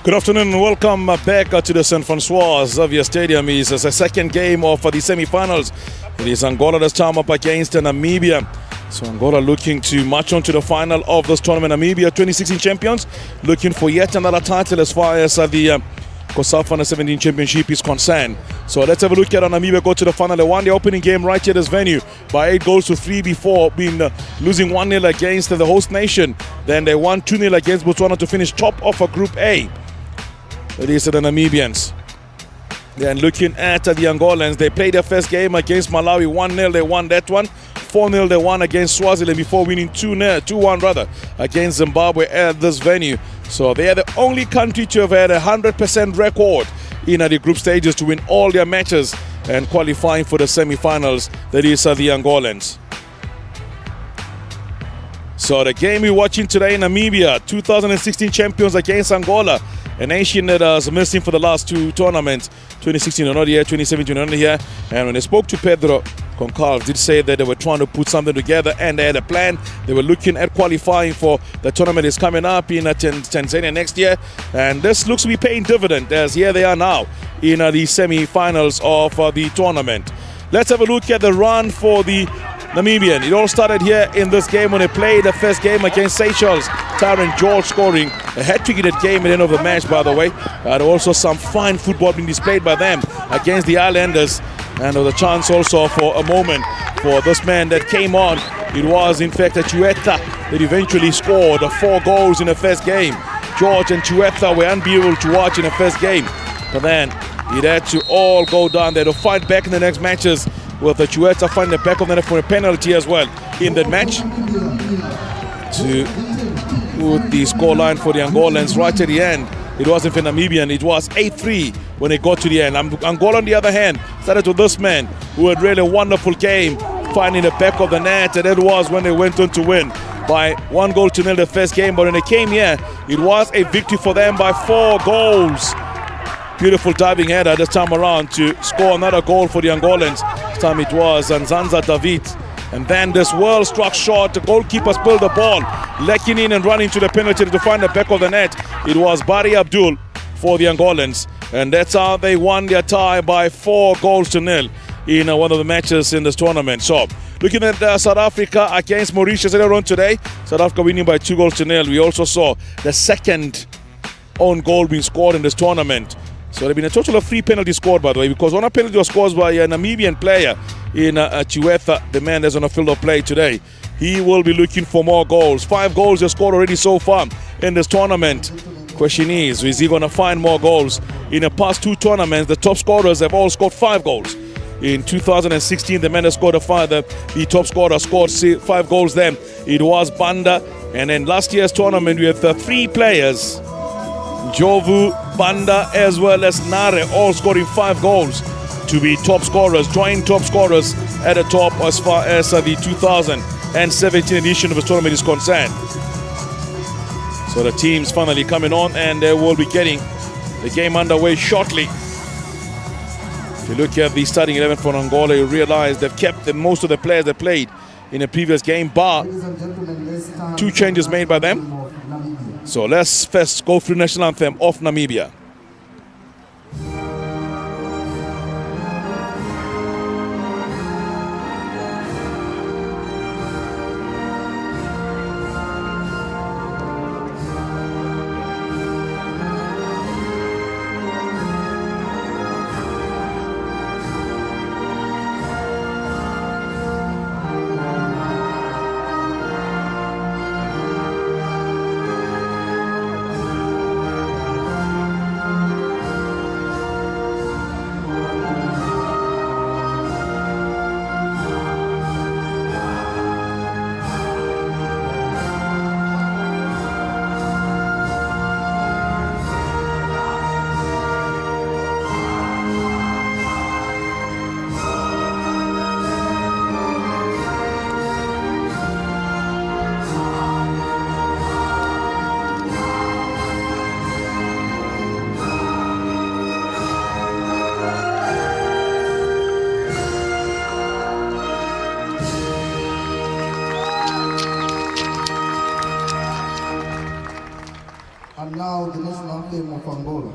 Good afternoon and welcome back to the St. Francois Xavier Stadium. It's the second game of the semi-finals. It is Angola this time up against Namibia. So Angola looking to march on to the final of this tournament. Namibia, 2016 champions, looking for yet another title as far as the COSAFA Under 17 Championship is concerned. So let's have a look at Namibia go to the final. They won the opening game right here at this venue by 8-3 before being losing 1-0 against the host nation. Then they won 2-0 against Botswana to finish top of Group A. It is the Namibians. Then looking at the Angolans, they played their first game against Malawi 1-0. They won that one. 4-0 they won against Swaziland before winning 2-1 against Zimbabwe at this venue. So they are the only country to have had a 100% record in the group stages to win all their matches and qualifying for the semi-finals. That is the Angolans. So the game we're watching today, Namibia, 2016 champions against Angola, a nation that has missing for the last two tournaments. 2016 are not here, 2017 are not here. And when they spoke to Pedro Concalves, did say that they were trying to put something together and they had a plan. They were looking at qualifying for the tournament is coming up in Tanzania next year. And this looks to be paying dividend as here they are now in the semi-finals of the tournament. Let's have a look at the run for the Namibian. It all started here in this game when they played the first game against Seychelles. Tyron George scoring a hat-trick in that game at the end of the match, by the way. Also some fine football being displayed by them against the Islanders. And there was a chance also for a moment for this man that came on. It was in fact a Chiweta that eventually scored 4 goals in the first game. George and Chiweta were unbearable to watch in the first game. But then it had to all go down there to fight back in the next matches, with the Chiweta finding the back of the net for a penalty as well in that match to put the scoreline for the Angolans right at the end. It wasn't for Namibian, it was 8-3 when it got to the end. Angola on the other hand started with this man who had really a wonderful game finding the back of the net, and that was when they went on to win by 1-0 the first game. But when they came here, it was a victory for them by 4 goals. Beautiful diving header this time around to score another goal for the Angolans. This time it was Nzanza David. And then this well-struck shot, the goalkeeper spilled the ball, lacking in and running to the penalty to find the back of the net. It was Barry Abdul for the Angolans. And that's how they won their tie by 4-0 in one of the matches in this tournament. So, looking at South Africa against Mauritius later on today, South Africa winning by 2-0. We also saw the second own goal being scored in this tournament. So there have been a total of 3 penalties scored, by the way, because one penalty was scored by a Namibian player in Chiweta, the man that's on the field of play today. He will be looking for more goals. 5 goals are scored already so far in this tournament. Question is he going to find more goals? In the past 2 tournaments, the top scorers have all scored 5 goals. In 2016, the man that scored the top scorer scored 5 goals then. It was Banda. And then last year's tournament, we had 3 players, Jovu, Banda, as well as Nare, all scoring 5 goals to be top scorers, joint top scorers at the top as far as the 2017 edition of the tournament is concerned. So the team's finally coming on and they will be getting the game underway shortly. If you look at the starting 11 for Angola, you realize they've kept most of the players that played in the previous game, bar 2 changes made by them. So let's first go through the national anthem of Namibia. now the national anthem of Angola.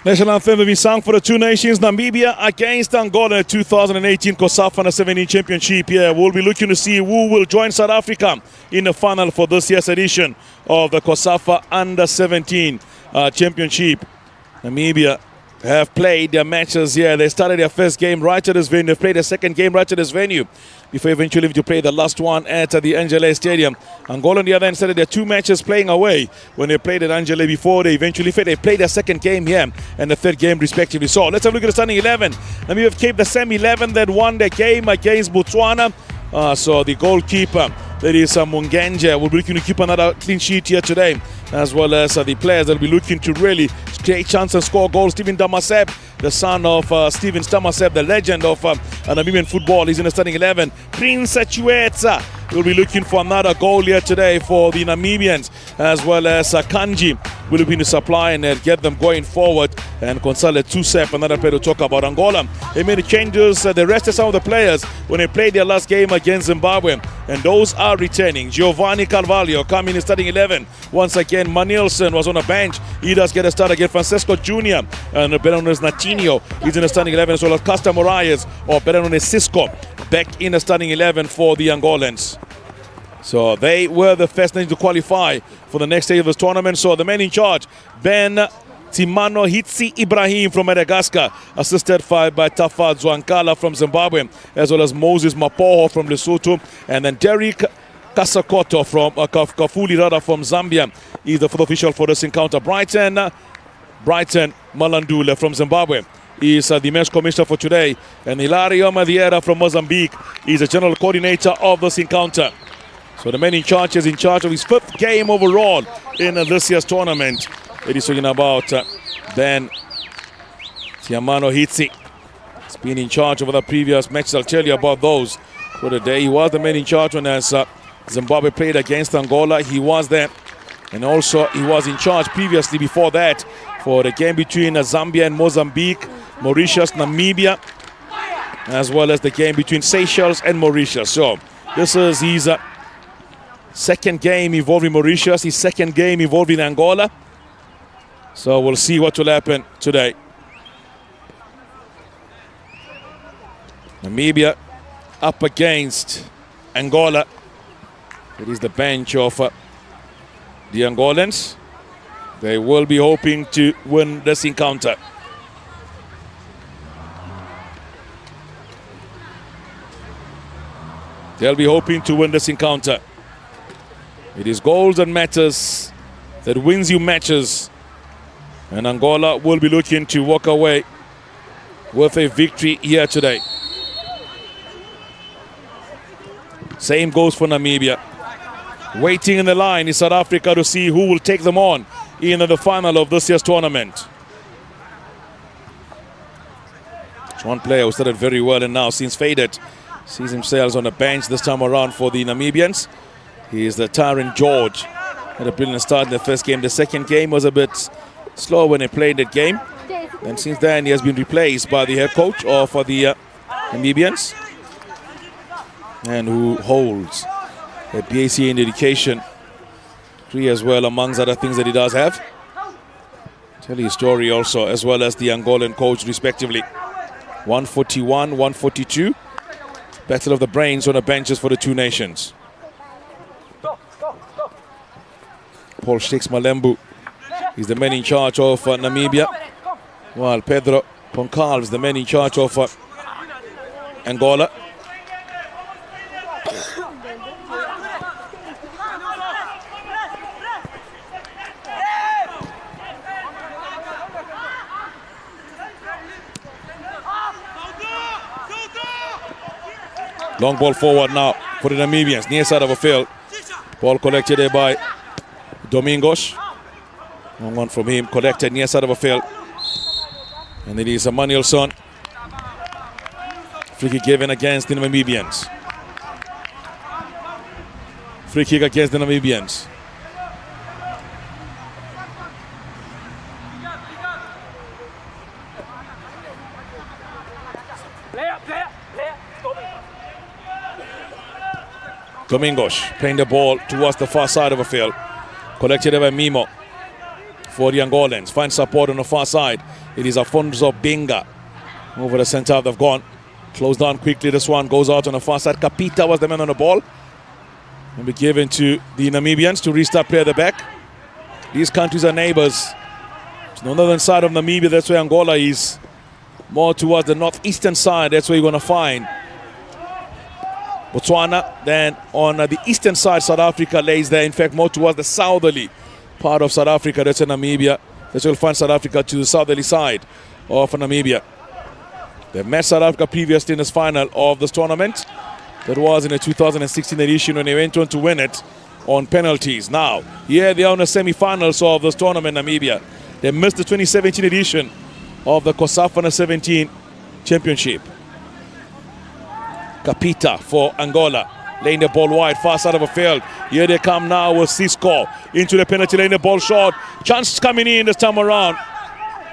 National anthem will be sung for the two nations, Namibia against Angola, 2018 COSAFA Under 17 Championship. Yeah, we'll be looking to see who will join South Africa in the final for this year's edition of the COSAFA Under 17 Championship. Namibia have played their matches here. They started their first game right at this venue. They've played their second game right at this venue before eventually to play the last one at the Angele Stadium. Angola on the other hand started their two matches playing away when they played at Angele before they eventually played. They played their second game here and the third game respectively. So let's have a look at the starting 11. Namibia have kept the same 11 that won their game against Botswana. So the goalkeeper, that is Mungenja, will be looking to keep another clean sheet here today, as well as the players that will be looking to really create chance and score goals. Stephen Damaseb, the son of Stephen Damaseb, the legend of Namibian football, is in the starting 11. Prince Chiwetsa will be looking for another goal here today for the Namibians, as well as Kanji will be to supply and get them going forward. And Consale Tusep, another player to talk about. Angola, they made the changes. They rested some of the players when they played their last game against Zimbabwe, and those are returning. Giovanni Carvalho coming in starting 11. Once again, Manilson was on the bench. He does get a start again. Francesco Jr. and better known as Natinho, he's in the starting 11, as well as Costa Moraes, or better known as Cisco, back in the starting 11 for the Angolans. So they were the first nation to qualify for the next stage of this tournament. So the man in charge, Ben Timano Hitsi Ibrahim from Madagascar, assisted by Tafa Zwankala from Zimbabwe, as well as Moses Mapoho from Lesotho, and then Derek Kasakoto from Kafuli Rada from Zambia is the fourth official for this encounter. Brighton Malandula from Zimbabwe is the match commissioner for today, and Hilario Madeira from Mozambique is the general coordinator of this encounter. So the man in charge is in charge of his fifth game overall in this year's tournament. It is talking about Ben Tiamano Hitsi. He's been in charge over the previous matches. I'll tell you about those for the day. He was the man in charge when Zimbabwe played against Angola. He was there. And also he was in charge previously before that for the game between Zambia and Mozambique, Mauritius, Namibia, as well as the game between Seychelles and Mauritius. So this is his second game involving Mauritius, his second game involving Angola. So we'll see what will happen today. Namibia up against Angola. It is the bench of the Angolans. They will be hoping to win this encounter. They'll be hoping to win this encounter. It is goals that matters, that wins you matches. And Angola will be looking to walk away with a victory here today. Same goes for Namibia. Waiting in the line is South Africa to see who will take them on in the final of this year's tournament. It's one player who started very well and now since faded. Sees himself on the bench this time around for the Namibians. He is the Tyrant George. Had a brilliant start in the first game. The second game was a bit slow when he played that game. And since then he has been replaced by the head coach for the Namibians. And who holds a BAc in education degree as well, amongst other things that he does have. Tell his story also, as well as the Angolan coach respectively. 141, 142. Battle of the brains on the benches for the two nations. Paul Shakes Malembu is the man in charge of Namibia, while Pedro Poncalves is the man in charge of Angola. Long ball forward now for the Namibians, near side of a field. Ball collected there by Domingos. Long one from him, collected near side of a field. And it is a Manuelson. Free kick given against the Namibians. Free kick against the Namibians. Domingos playing the ball towards the far side of the field. Collected by Mimo for the Angolans. Finds support on the far side. It is Afonso Binga. Over the center, they've gone. Closed down quickly. This one goes out on the far side. Kapita was the man on the ball. And be given to the Namibians to restart play at the back. These countries are neighbors. To the northern side of Namibia, that's where Angola is. More towards the northeastern side, that's where you're going to find Botswana. Then on the eastern side, South Africa lays there. In fact, more towards the southerly part of South Africa. That's in Namibia. That's where you'll find South Africa to the southerly side of Namibia. They've met South Africa previously in this final of this tournament. That was in the 2016 edition when they went on to win it on penalties. Now, here they are in the semi-finals of this tournament, Namibia. They missed the 2017 edition of the COSAFA Under 17 Championship. Kapita for Angola, laying the ball wide, far side of the field. Here they come now with Cisco into the penalty, laying the ball short. Chance coming in this time around.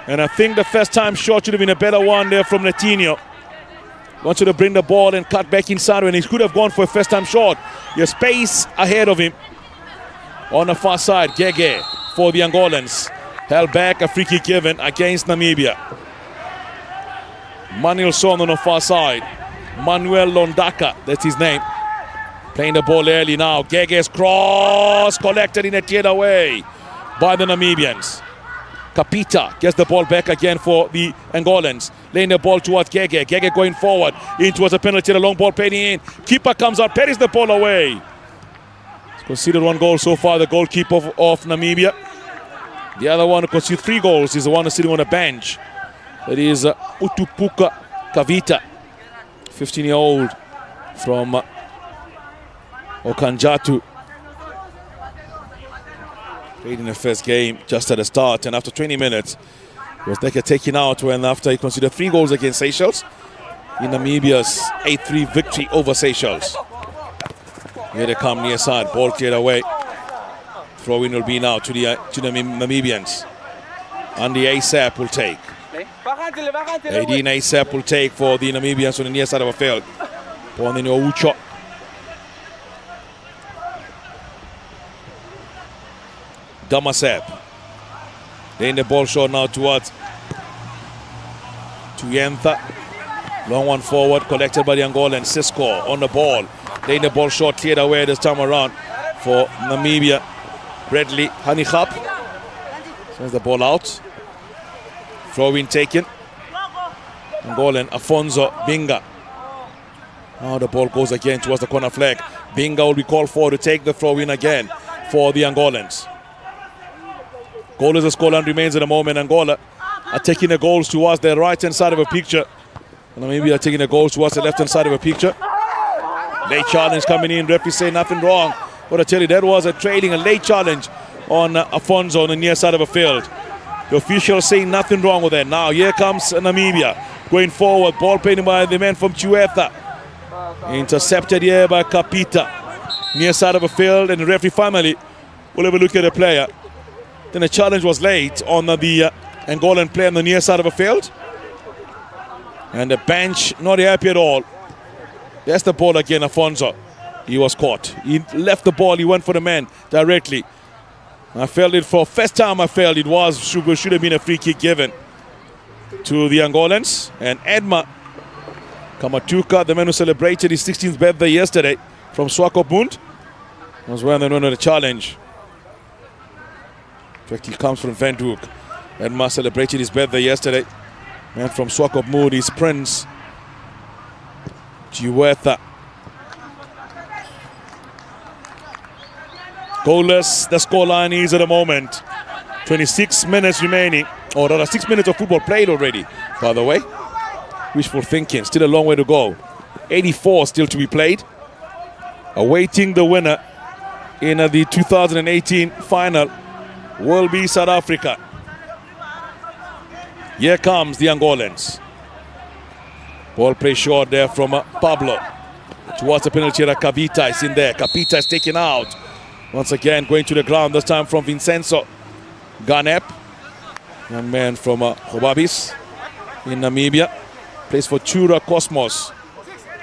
And I think the first time shot should have been a better one there from Netinho. Wanted to bring the ball and cut back inside when he could have gone for a first time shot. Your space ahead of him. On the far side, Gege for the Angolans. Held back, a free kick given against Namibia. Manuelson on the far side. Manuel Londaka, that's his name. Playing the ball early now. Gege's cross collected in a cleared away by the Namibians. Kapita gets the ball back again for the Angolans. Laying the ball towards Gege. Gege going forward in towards a penalty. The long ball penny in. Keeper comes out, parries the ball away. He's conceded one goal so far, the goalkeeper of Namibia. The other one who conceded 3 goals is the one sitting on the bench. That is Utupuka Kavita, 15-year-old from Okanjatu. Played in the first game just at the start, and after 20 minutes, he was taken out when after he conceded 3 goals against Seychelles in Namibia's 8-3 victory over Seychelles. Here they come near side, ball cleared away. Throw-in will be now to the Namibians. And the ASAP will take. Aideen ASAP will take for the Namibians on the near side of the field. Ball in Oucho. Damasep. Laying the ball short now towards Tuyentha. Long one forward, collected by the Angolan. Cisco on the ball. Laying the ball short, cleared away this time around for Namibia. Bradley Hanichap sends the ball out. Throw-in taken. Angolan Afonso Binga. Now the ball goes again towards the corner flag. Binga will be called for to take the throw-in again for the Angolans. Goal as a scoreline remains at the moment. Angola are taking the goals towards the right-hand side of a picture. Namibia are taking the goals towards the left-hand side of a picture. Late challenge coming in. Referee say nothing wrong. But I tell you, that was a late challenge on Afonso on the near side of a field. The officials saying nothing wrong with that. Now here comes Namibia going forward. Ball played by the man from Chiwetha. Intercepted here by Kapita. Near side of a field, and the referee finally will have a look at the player. Then the challenge was late on the Angolan player on the near side of a field. And the bench not happy at all. There's the ball again, Afonso. He was caught. He left the ball, he went for the man directly. I felt it for first time I felt it should have been a free kick given to the Angolans. And Edma Kamatuka, the man who celebrated his 16th birthday yesterday from Swakopmund, was when they won the challenge. In fact, he comes from Windhoek. Edma celebrated his birthday yesterday. Man from Swakopmund, his prince, Chiwetha. Goalless, the scoreline is at the moment. 26 minutes remaining. Or rather, 6 minutes of football played already, by the way. Wishful thinking, still a long way to go. 84 still to be played. Awaiting the winner in the 2018 final will be South Africa. Here comes the Angolans. Ball play short there from Pablo. Towards the penalty area, Kapita is in there. Kapita is taken out. Once again, going to the ground, this time from Vincenzo Ganep. Young man from Hobabis in Namibia. Plays for Chura Cosmos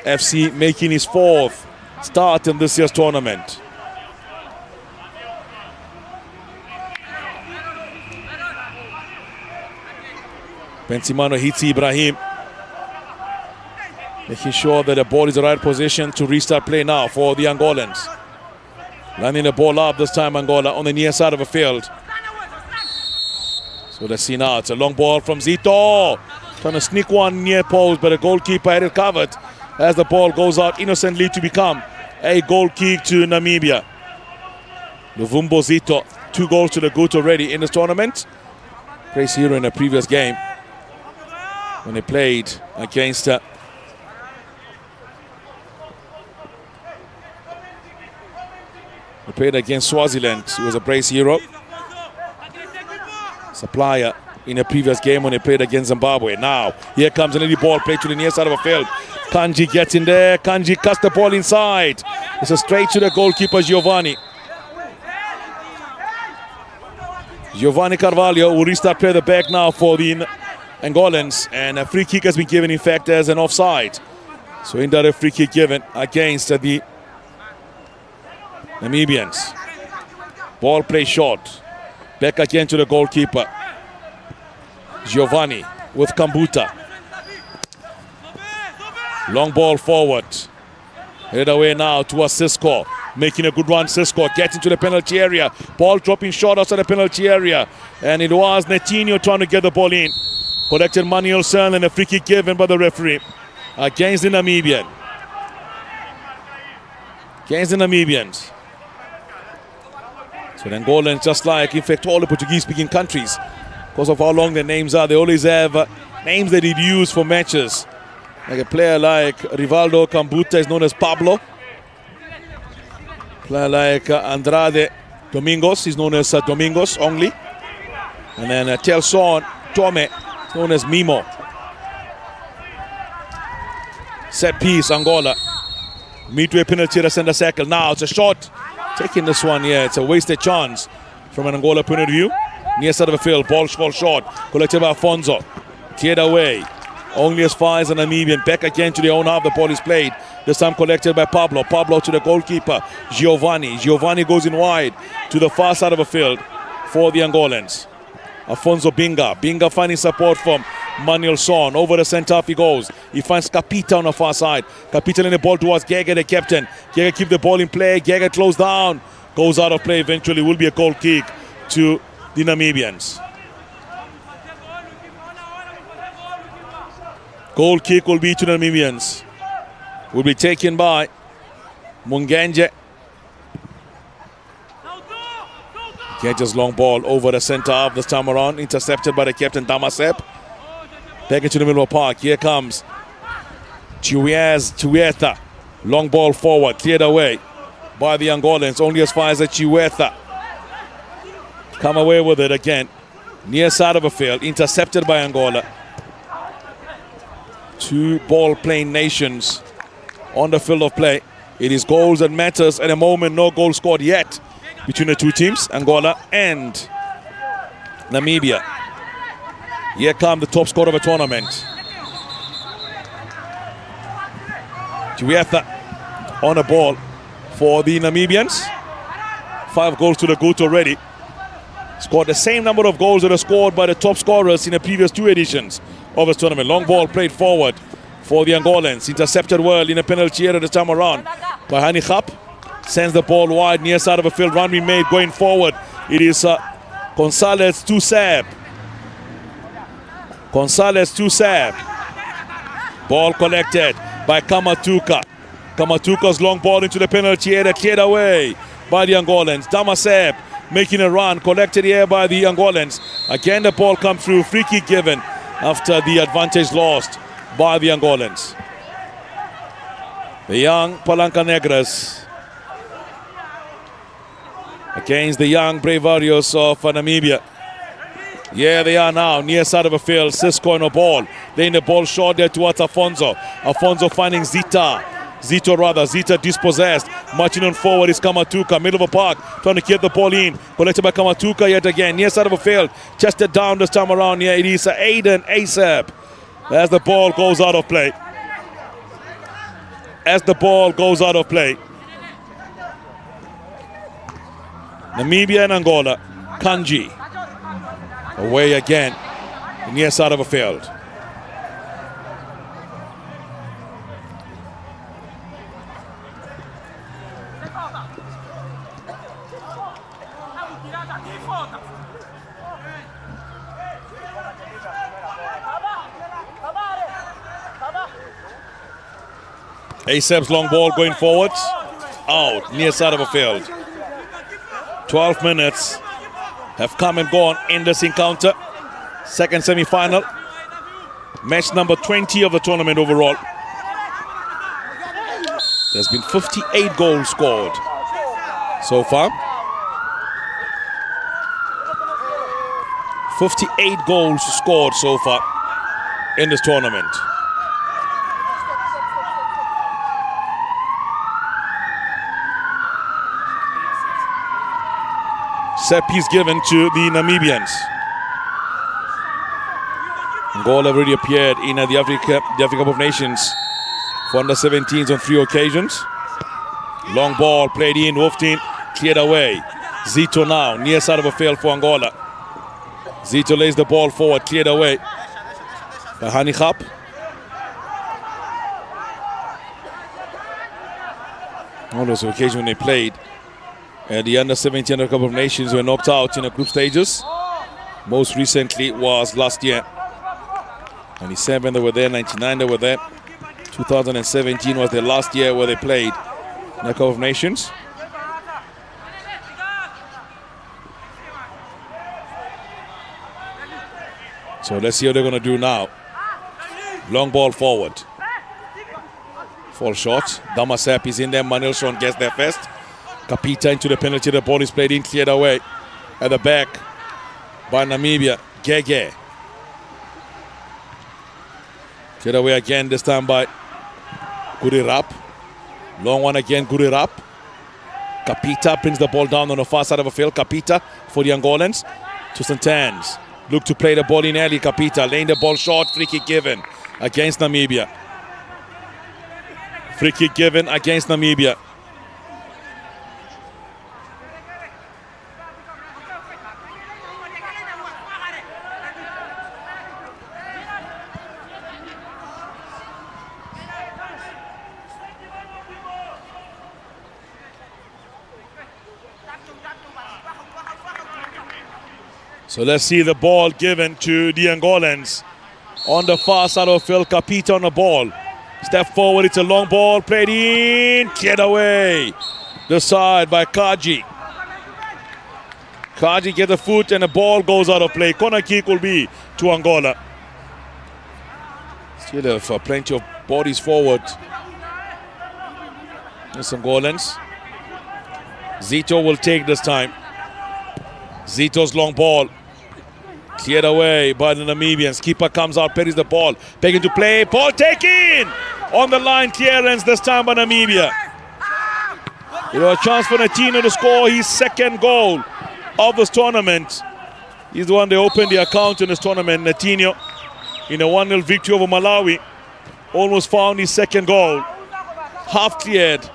FC, making his 4th start in this year's tournament. Benzimano hits Ibrahim. Making sure that the ball is in the right position to restart play now for the Angolans. Landing the ball up this time, Angola, on the near side of the field. So let's see now. It's a long ball from Zito. Trying to sneak one near post, but the goalkeeper had it covered as the ball goes out innocently to become a goal kick to Namibia. Luvumbo Zito, 2 goals to the good already in this tournament. Plays hero in a previous game when they played against They played against Swaziland. He was a brace hero. Supplier in a previous game when they played against Zimbabwe. Now, here comes an early ball played to the near side of the field. Kanji gets in there. Kanji cuts the ball inside. It's a straight to the goalkeeper, Giovanni. Giovanni Carvalho will restart play the back now for the Angolans. And a free kick has been given, in fact, as an offside. So indirect free kick given against the Namibians. Ball play short. Back again to the goalkeeper. Giovanni with Kambuta. Long ball forward. Headed away now towards Cisco. Making a good run, Cisco. Getting to the penalty area. Ball dropping short outside the penalty area. And it was Netinho trying to get the ball in. Collected Manuel Cern and a free kick given by the referee against the Namibian. Against the Namibians. So the Angolans, just like, in fact, all the Portuguese-speaking countries, because of how long their names are, they always have names that they use for matches. Like a player like Rivaldo Kambuta is known as Pablo. Player like Andrade Domingos is known as Domingos only. And then Telson Tome is known as Mimo. Set piece, Angola. Midway penalty to center circle. Now it's a shot. Taking this one, yeah, it's a wasted chance from an Angola point of view. Near side of the field, ball falls short. Collected by Afonso. Cleared away. Only as far as the Namibian. Back again to the own half. The ball is played. This time collected by Pablo. Pablo to the goalkeeper, Giovanni. Giovanni goes in wide to the far side of the field for the Angolans. Afonso Binga. Binga finding support from Manuel Son. Over the centre half he goes. He finds Kapita on the far side. Kapita in the ball towards Gege, the captain. Gege keep the ball in play. Gege close down. Goes out of play eventually. Will be a goal kick to the Namibians. Goal kick will be to the Namibians. Will be taken by Mungenje. Catches long ball over the center half this time around. Intercepted by the captain Damasep. Back into the middle of the park. Here comes Chiwetha. Long ball forward. Cleared away by the Angolans. Only as far as the Chiwetha. Come away with it again. Near side of the field. Intercepted by Angola. Two ball-playing nations on the field of play. It is goals that matters at the moment. No goal scored yet between the two teams, Angola and Namibia. Here come the top scorer of the tournament. Chiwetha on the ball for the Namibians. 5 goals to the good already. Scored the same number of goals that are scored by the top scorers in the previous 2 editions of this tournament. Long ball played forward for the Angolans. Intercepted well in a penalty area this time around by Hani Khap. Sends the ball wide, near side of the field. Run being made going forward. It is Gonzalez to Sab. Gonzalez to Sab. Ball collected by Kamatuka. Kamatuka's long ball into the penalty area, cleared away by the Angolans. Damasep making a run, collected here by the Angolans. Again the ball comes through, free kick given after the advantage lost by the Angolans. The young Palanca Negras against the young Bravarios of Namibia. Yeah, they are now near side of the field. Cisco on a ball. Laying the ball short there towards Afonso. Afonso finding Zita. Zita dispossessed. Marching on forward is Kamatuka. Middle of the park. Trying to get the ball in. Collected by Kamatuka yet again. Near side of the field. Chested down this time around. Yeah, it is Aiden Asap. As the ball goes out of play. As the ball goes out of play. Namibia and Angola. Kanji. Away again. Near side of the field. Asap's long ball going forward. Out. Near side of the field. 12 minutes have come and gone in this encounter. Second semi-final. Match number 20 of the tournament overall. There's been 58 goals scored so far. 58 goals scored so far in this tournament. Set piece given to the Namibians. Angola already appeared in the Africa Cup of Nations for under-17s on 3 occasions. Long ball played in, wolfed in, cleared away. Zito now, near side of the field for Angola. Zito lays the ball forward, cleared away by Hani Khap. On those occasions when they played at the under-17 Africa Cup of Nations were knocked out in the group stages. Most recently was last year. 97 they were there, 99 they were there. 2017 was their last year where they played in the Cup of Nations. So let's see what they're going to do now. Long ball forward. Fall short. Damasep is in there. Manilson gets there first. Kapita into the penalty. The ball is played in, cleared away at the back by Namibia. Gege. Cleared away again, this time by Gurirap. Long one again, Gurirap. Kapita brings the ball down on the far side of the field. Kapita for the Angolans. To Santans. Look to play the ball in early. Kapita laying the ball short. Free kick given against Namibia. Free kick given against Namibia. So let's see the ball given to the Angolans. On the far side of the field, Kapita on the ball. Step forward, it's a long ball, played in, cleared away. The side by Kaji. Kaji gets a foot and the ball goes out of play. Corner kick will be to Angola. Still have plenty of bodies forward. There's Angolans. Zito will take this time. Zito's long ball. Cleared away by the Namibians. Keeper comes out, parries the ball. Back into play. Ball taken! On the line clearance this time by Namibia. A chance for Netino to score his second goal of this tournament. He's the one they opened the account in this tournament. Netino in a 1-0 victory over Malawi. Almost found his second goal. Half cleared.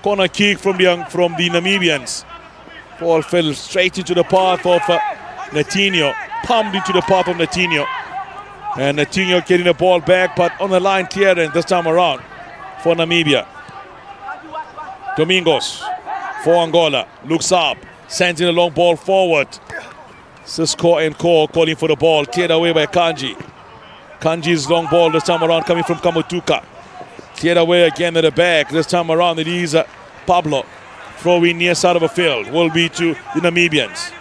Corner kick from the Namibians. Ball fell straight into the path of Netino. Pumped into the path of Netino. And Netino getting the ball back, but on the line clearance this time around for Namibia. Domingos for Angola. Looks up. Sends in a long ball forward. Cisco and Ko calling for the ball. Cleared away by Kanji. Kanji's long ball this time around coming from Kamutuka. Cleared away again at the back. This time around it is Pablo. Throw in near side of the field. Will be to the Namibians.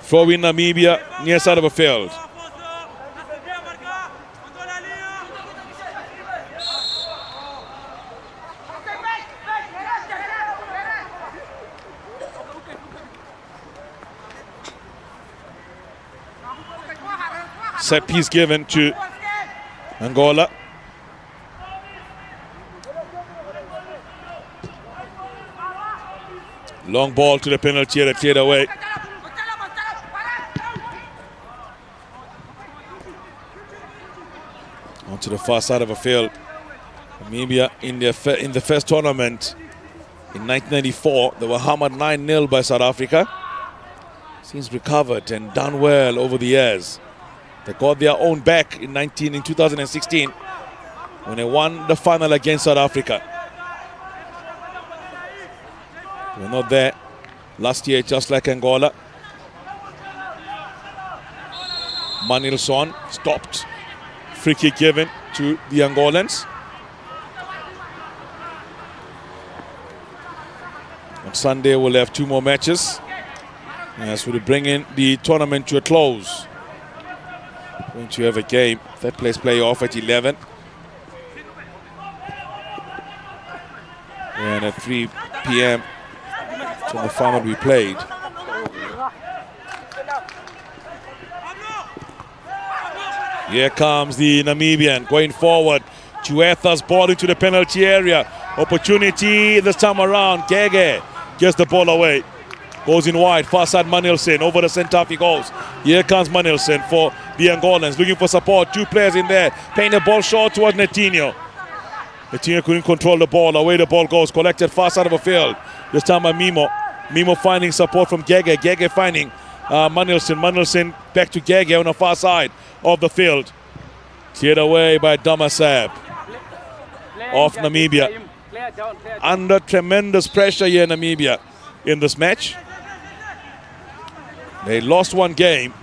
Throw in Namibia near side of the field. Set piece given to Angola. Long ball to the penalty area, cleared away. Onto the far side of the field. Namibia in the first tournament in 1994, they were hammered 9-0 by South Africa. Since recovered and done well over the years. They got their own back in 2016 when they won the final against South Africa. They were not there last year, just like Angola. Manilson stopped. Free kick given to the Angolans. On Sunday we'll have 2 more matches as we bring in the tournament to a close. Going to have a game, third place playoff at 11. And at 3 p.m. so the final will be played. Here comes the Namibian going forward. Chuetha's ball into the penalty area. Opportunity this time around. Gege gets the ball away. Goes in wide. Far side Manilson. Over the centre he goes. Here comes Manilson for the Angolans. Looking for support. 2 players in there. Playing the ball short towards Netino. Netino couldn't control the ball. Away the ball goes. Collected far side of the field. This time by Mimo. Mimo finding support from Gege. Gege finding Manilson. Manilson back to Gege on the far side of the field. Cleared away by Damasab of Namibia. Under tremendous pressure here in Namibia in this match. They lost 1 game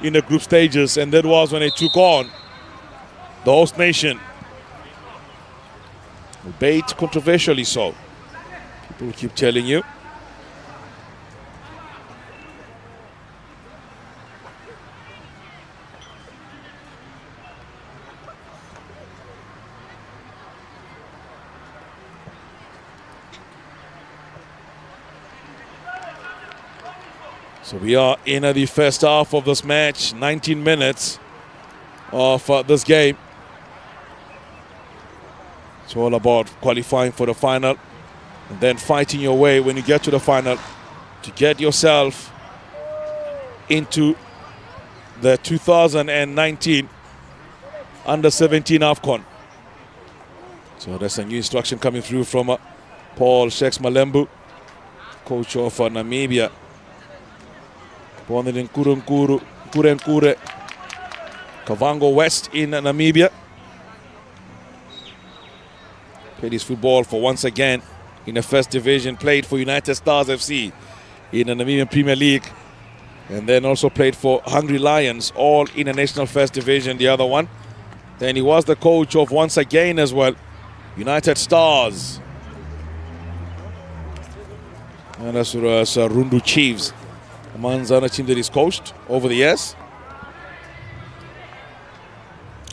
in the group stages, and that was when they took on the host nation. Albeit controversially so. People keep telling you. So we are in the first half of this match, 19 minutes of this game. It's all about qualifying for the final and then fighting your way when you get to the final to get yourself into the 2019 Under-17 AFCON. So there's a new instruction coming through from Paul Sheks Malembu, coach of Namibia. Born in Kurenkure, Kavango West in Namibia. Played his football for once again in the first division. Played for United Stars FC in the Namibian Premier League. And then also played for Hungry Lions, all in the National First Division, the other one. Then he was the coach of once again as well, United Stars. And that's Rundu Chiefs, a Manzana team that he's coached over the years.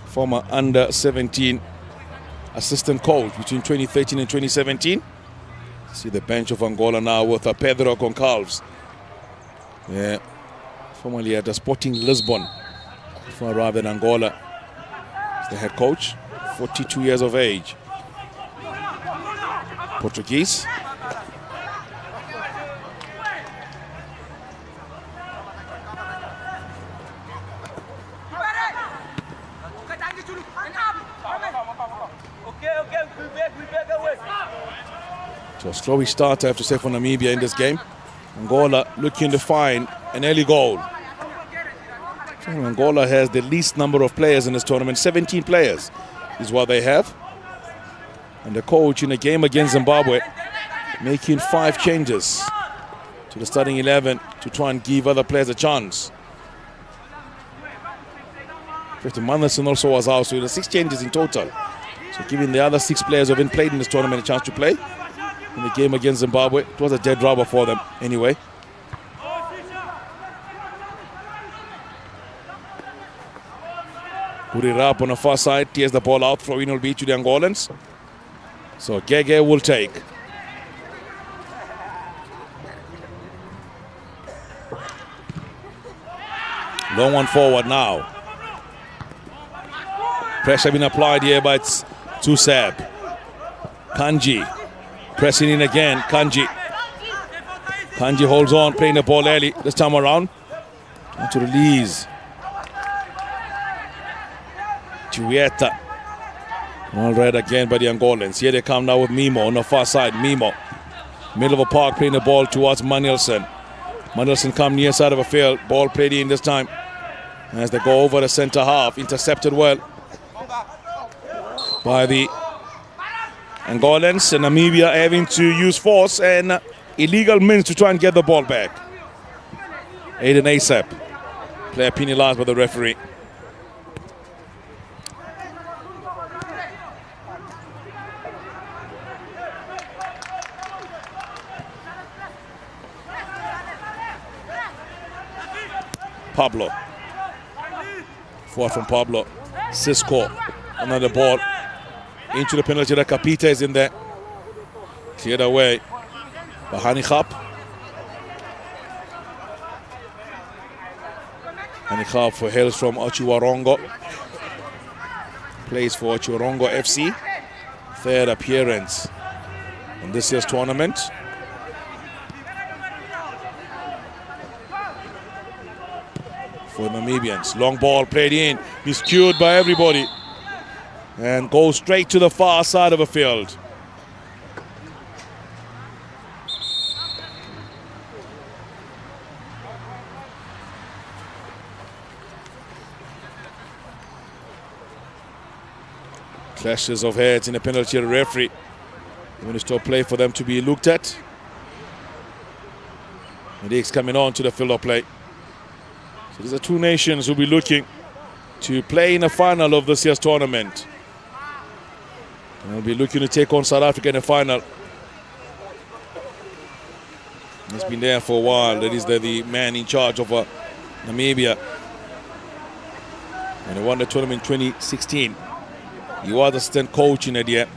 Former under-17 assistant coach between 2013 and 2017. See the bench of Angola now with Pedro Goncalves. Yeah, formerly at Sporting Lisbon before arrived in Angola. He's the head coach, 42 years of age. Portuguese. So a slow start, I have to say, for Namibia in this game. Angola looking to find an early goal. So Angola has the least number of players in this tournament. 17 players is what they have. And the coach in a game against Zimbabwe making 5 changes to the starting 11 to try and give other players a chance. Manderson also was out, so there are 6 changes in total. So giving the other 6 players who haven't played in this tournament a chance to play. In the game against Zimbabwe, it was a dead rubber for them anyway. Gurirap on the far side, tears the ball out, throw-in will be to the Angolans. So Gege will take. Long one forward now. Pressure being applied here by Tsusab. Kanji pressing in again. Kanji holds on, playing the ball early this time around. Trying to release. Julieta. All right again by the Angolans. Here they come now with Mimo on the far side. Mimo. Middle of a park, playing the ball towards Manilson. Manilson come near side of a field. Ball played in this time. As they go over the center half. Intercepted well by the Angolans. And Namibia having to use force and illegal means to try and get the ball back. Aiden Asap. Player penalized by the referee. Pablo. Forward from Pablo. Cisco. Another ball. Into the penalty area. Kapita is in there. Cleared away. Bahani Khap. Bahani Khap for hails from Ochiwarongo. Plays for Ochiwarongo FC. Third appearance in this year's tournament. For Namibians. Long ball played in. Miscued by everybody. And goes straight to the far side of the field. Clashes of heads in the penalty area. Referee going to stop play for them to be looked at. Medic's coming on to the field of play. So these are 2 nations who will be looking to play in the final of this year's tournament. And they'll be looking to take on South Africa in the final. He's been there for a while. That is the man in charge of Namibia. And he won the tournament in 2016. He was assistant coach in that year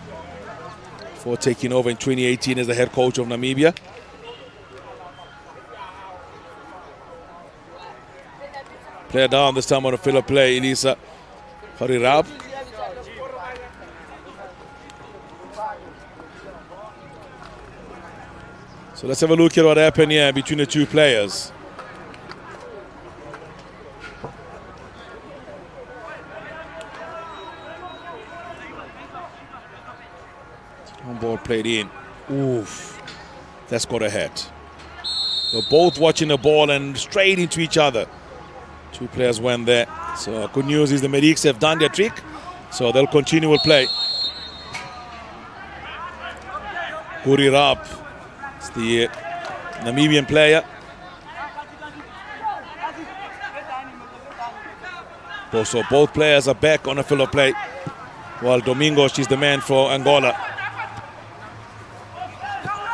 before taking over in 2018 as the head coach of Namibia. Player down this time on the field of play, Elisa Harirab. So let's have a look at what happened here between the 2 players. One ball played in. Oof. That's got a head. They're both watching the ball and straight into each other. 2 players went there. So good news is the Medics have done their trick. So they'll continue with play. Gurirap. It's the Namibian player. So both players are back on the field of play. While Domingos is the man for Angola.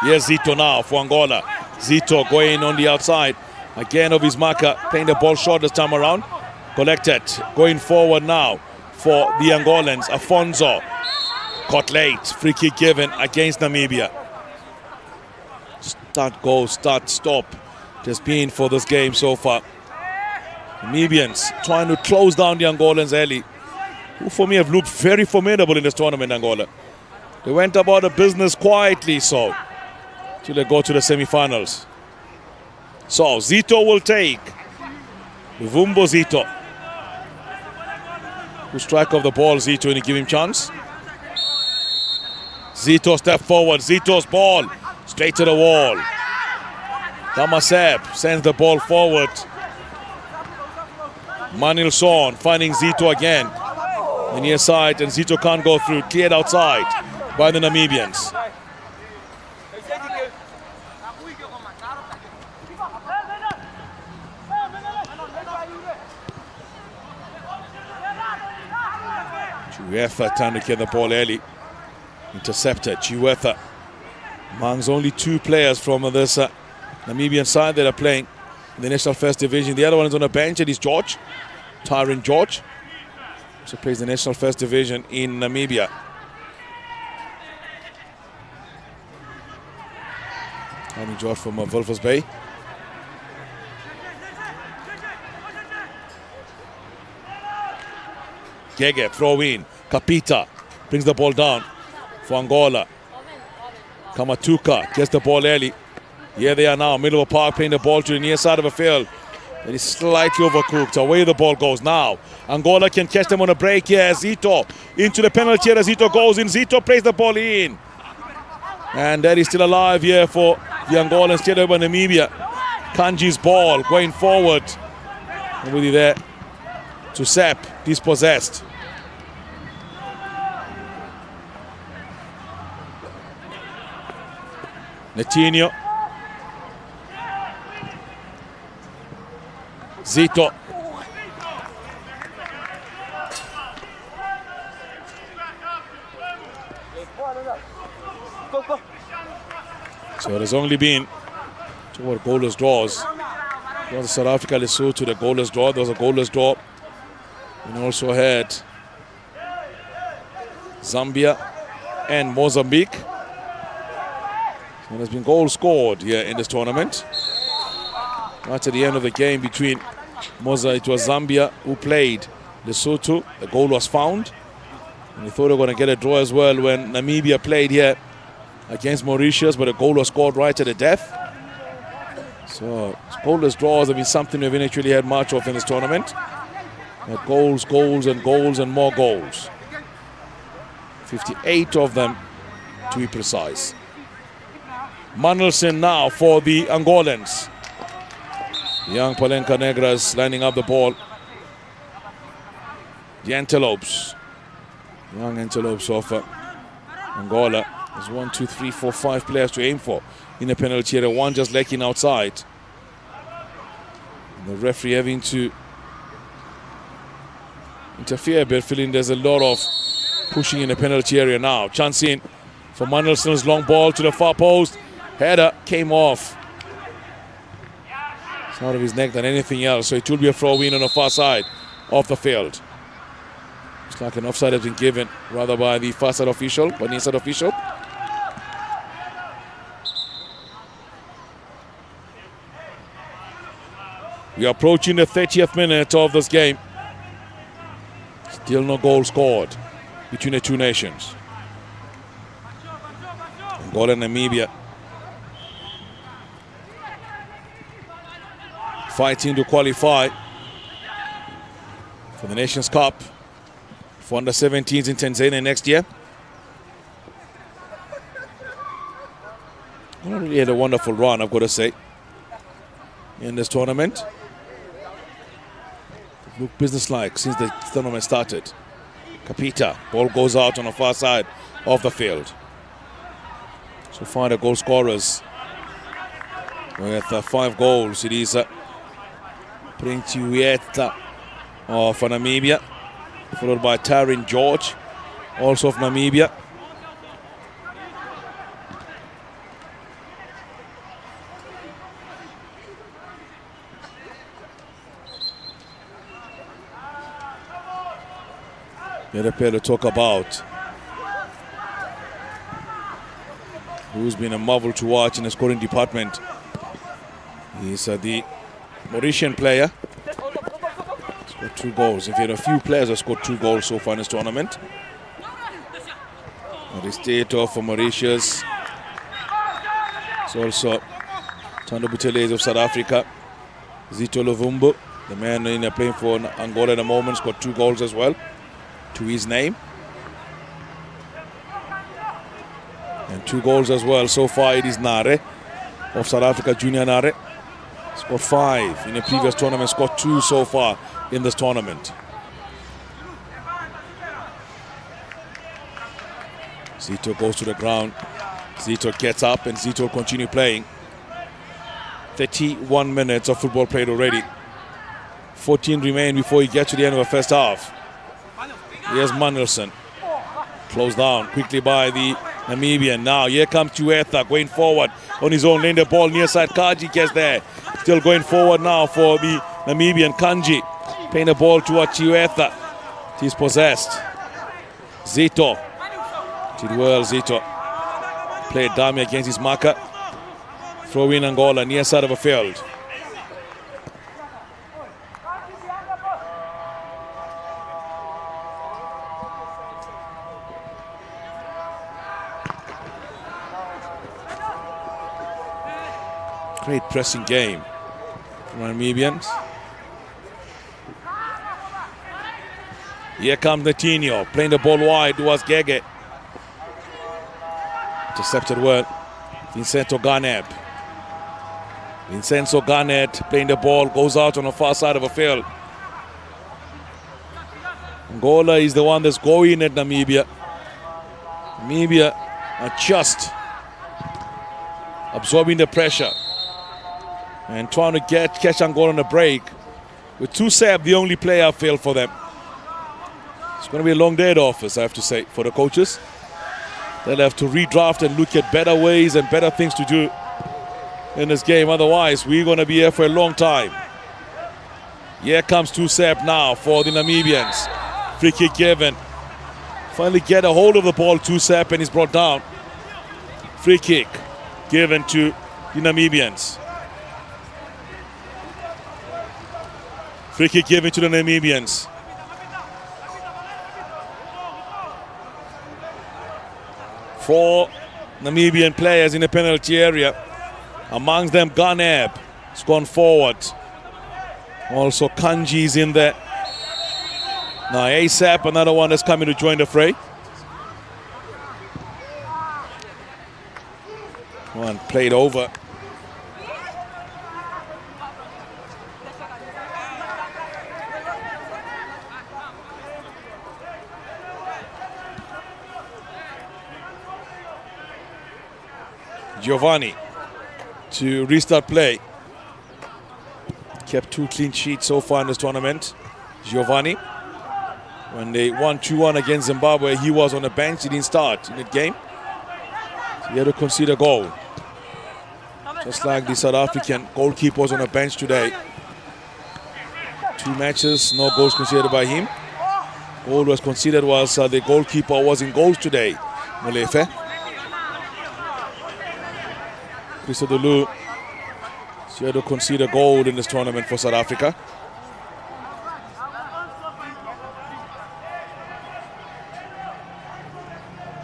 Here's Zito now for Angola. Zito going on the outside. Again of his marker, playing the ball short this time around. Collected, going forward now for the Angolans. Afonso, caught late. Free kick given against Namibia. Start, go, start, stop. Just been for this game so far. Namibians trying to close down the Angolans early, who for me have looked very formidable in this tournament, Angola. They went about the business quietly, so till they go to the semi-finals. So Zito will take. Vumbo Zito. Who strike off the ball, Zito, and he give him chance. Zito step forward. Zito's ball straight to the wall. Damaseb sends the ball forward. Manilson finding Zito again. The near side, and Zito can't go through. Cleared outside by the Namibians. Chiwetha trying to get the ball early. Intercepted. Chiwetha amongst only two players from this Namibian side that are playing in the National First Division. The other one is on the bench, and he's George. Tyron George. Also plays the National First Division in Namibia. Tyron George from Wolfers Bay. Gege, throw in. Kapita brings the ball down for Angola. Kamatuka gets the ball early. Here they are now, middle of a park, playing the ball to the near side of the field. It is slightly overcooked. Away the ball goes now. Angola can catch them on a break here. Zito into the penalty area. Zito goes in. Zito plays the ball in. And that is still alive here for the Angolans. Still over Namibia. Kanji's ball going forward. Nobody there to Sepp. Dispossessed. Netinho. Zito. So there's only been two more goalless draws. There was South Africa, Lesotho, the goalless draw. There was a goalless draw. And also had Zambia and Mozambique. So there's been goals scored here in this tournament. Right at the end of the game between it was Zambia who played Lesotho. The goal was found. And we thought they were going to get a draw as well when Namibia played here against Mauritius, but a goal was scored right at the death. So goalless draws have been something we've actually had much of in this tournament. Goals, goals, and goals, and more goals. 58 of them, to be precise. Manelson now for the Angolans. The young Palenka Negras lining up the ball. The Antelopes. Young Antelopes of Angola. There's 1, 2, 3, 4, 5 players to aim for in the penalty area. One just lacking outside. And the referee having to interfere a bit, feeling there's a lot of pushing in the penalty area now. Chance in for Manelson's long ball to the far post. Header came off. It's out of his neck than anything else, so it will be a throw in on the far side of the field. It's like an offside has been given, rather by the far side official, but the inside official. We are approaching the 30th minute of this game. Still no goal scored between the two nations. Angola and Namibia fighting to qualify for the Nations Cup for under-17s in Tanzania next year. Well, really had a wonderful run, I've got to say, in this tournament. They've looked businesslike since the tournament started. Kapita, ball goes out on the far side of the field. So far the goal scorers with 5 goals. It is Prince Chiwetha of Namibia, followed by Tyron George, also of Namibia. The other player to talk about, who's been a marvel to watch in the scoring department. He's the Mauritian player. Scored 2 goals. In fact, a few players have scored 2 goals so far in this tournament. The state of Mauritius. It's also Tando Buthelezi of South Africa. Zito Lovumbu, the man playing for Angola at the moment, scored 2 goals as well to his name. And 2 goals as well. So far it is Nare of South Africa, Junior Nare. Scored 5 in the previous tournament, scored 2 so far in this tournament. Zito goes to the ground. Zito gets up and Zito will continue playing. 31 minutes of football played already. 14 remain before he gets to the end of the first half. Here's Mandelson. Closed down quickly by the Namibian. Now here comes Chiwetha going forward on his own lane. The ball near side. Kaji gets there. Still going forward now for the Namibian. Kanji playing the ball towards Chiwetha. He's possessed. Zito. Did well, Zito. Played dummy against his marker. Throw in Angola, near side of a field. Great pressing game from Namibians. Here comes Netinho, playing the ball wide towards Gege. Intercepted well. Vincenzo Garnett. Vincenzo Garnett playing the ball, goes out on the far side of the field. Angola is the one that's going at Namibia. Namibia are just absorbing the pressure and trying to catch Angola on a break. With Tusab the only player failed for them. It's going to be a long day at office, I have to say, for the coaches. They'll have to redraft and look at better ways and better things to do in this game. Otherwise, we're going to be here for a long time. Here comes Tusab now for the Namibians. Free kick given. Finally get a hold of the ball, Tusab, and he's brought down. Free kick given to the Namibians. Free kick given to the Namibians. Four Namibian players in the penalty area. Amongst them, Garneb has gone forward. Also, Kanji's in there. Now, ASAP, another one that's coming to join the fray. One played over. Giovanni to restart play. Kept 2 clean sheets so far in this tournament. Giovanni, when they won 2-1 against Zimbabwe, he was on the bench. He didn't start in that game. So he had to concede a goal. Just like the South African goalkeeper was on the bench today. 2 matches, no goals conceded by him. Goal was conceded was the goalkeeper was in goals today, Molefe. Christo Dulu had to concede a goal in this tournament for South Africa.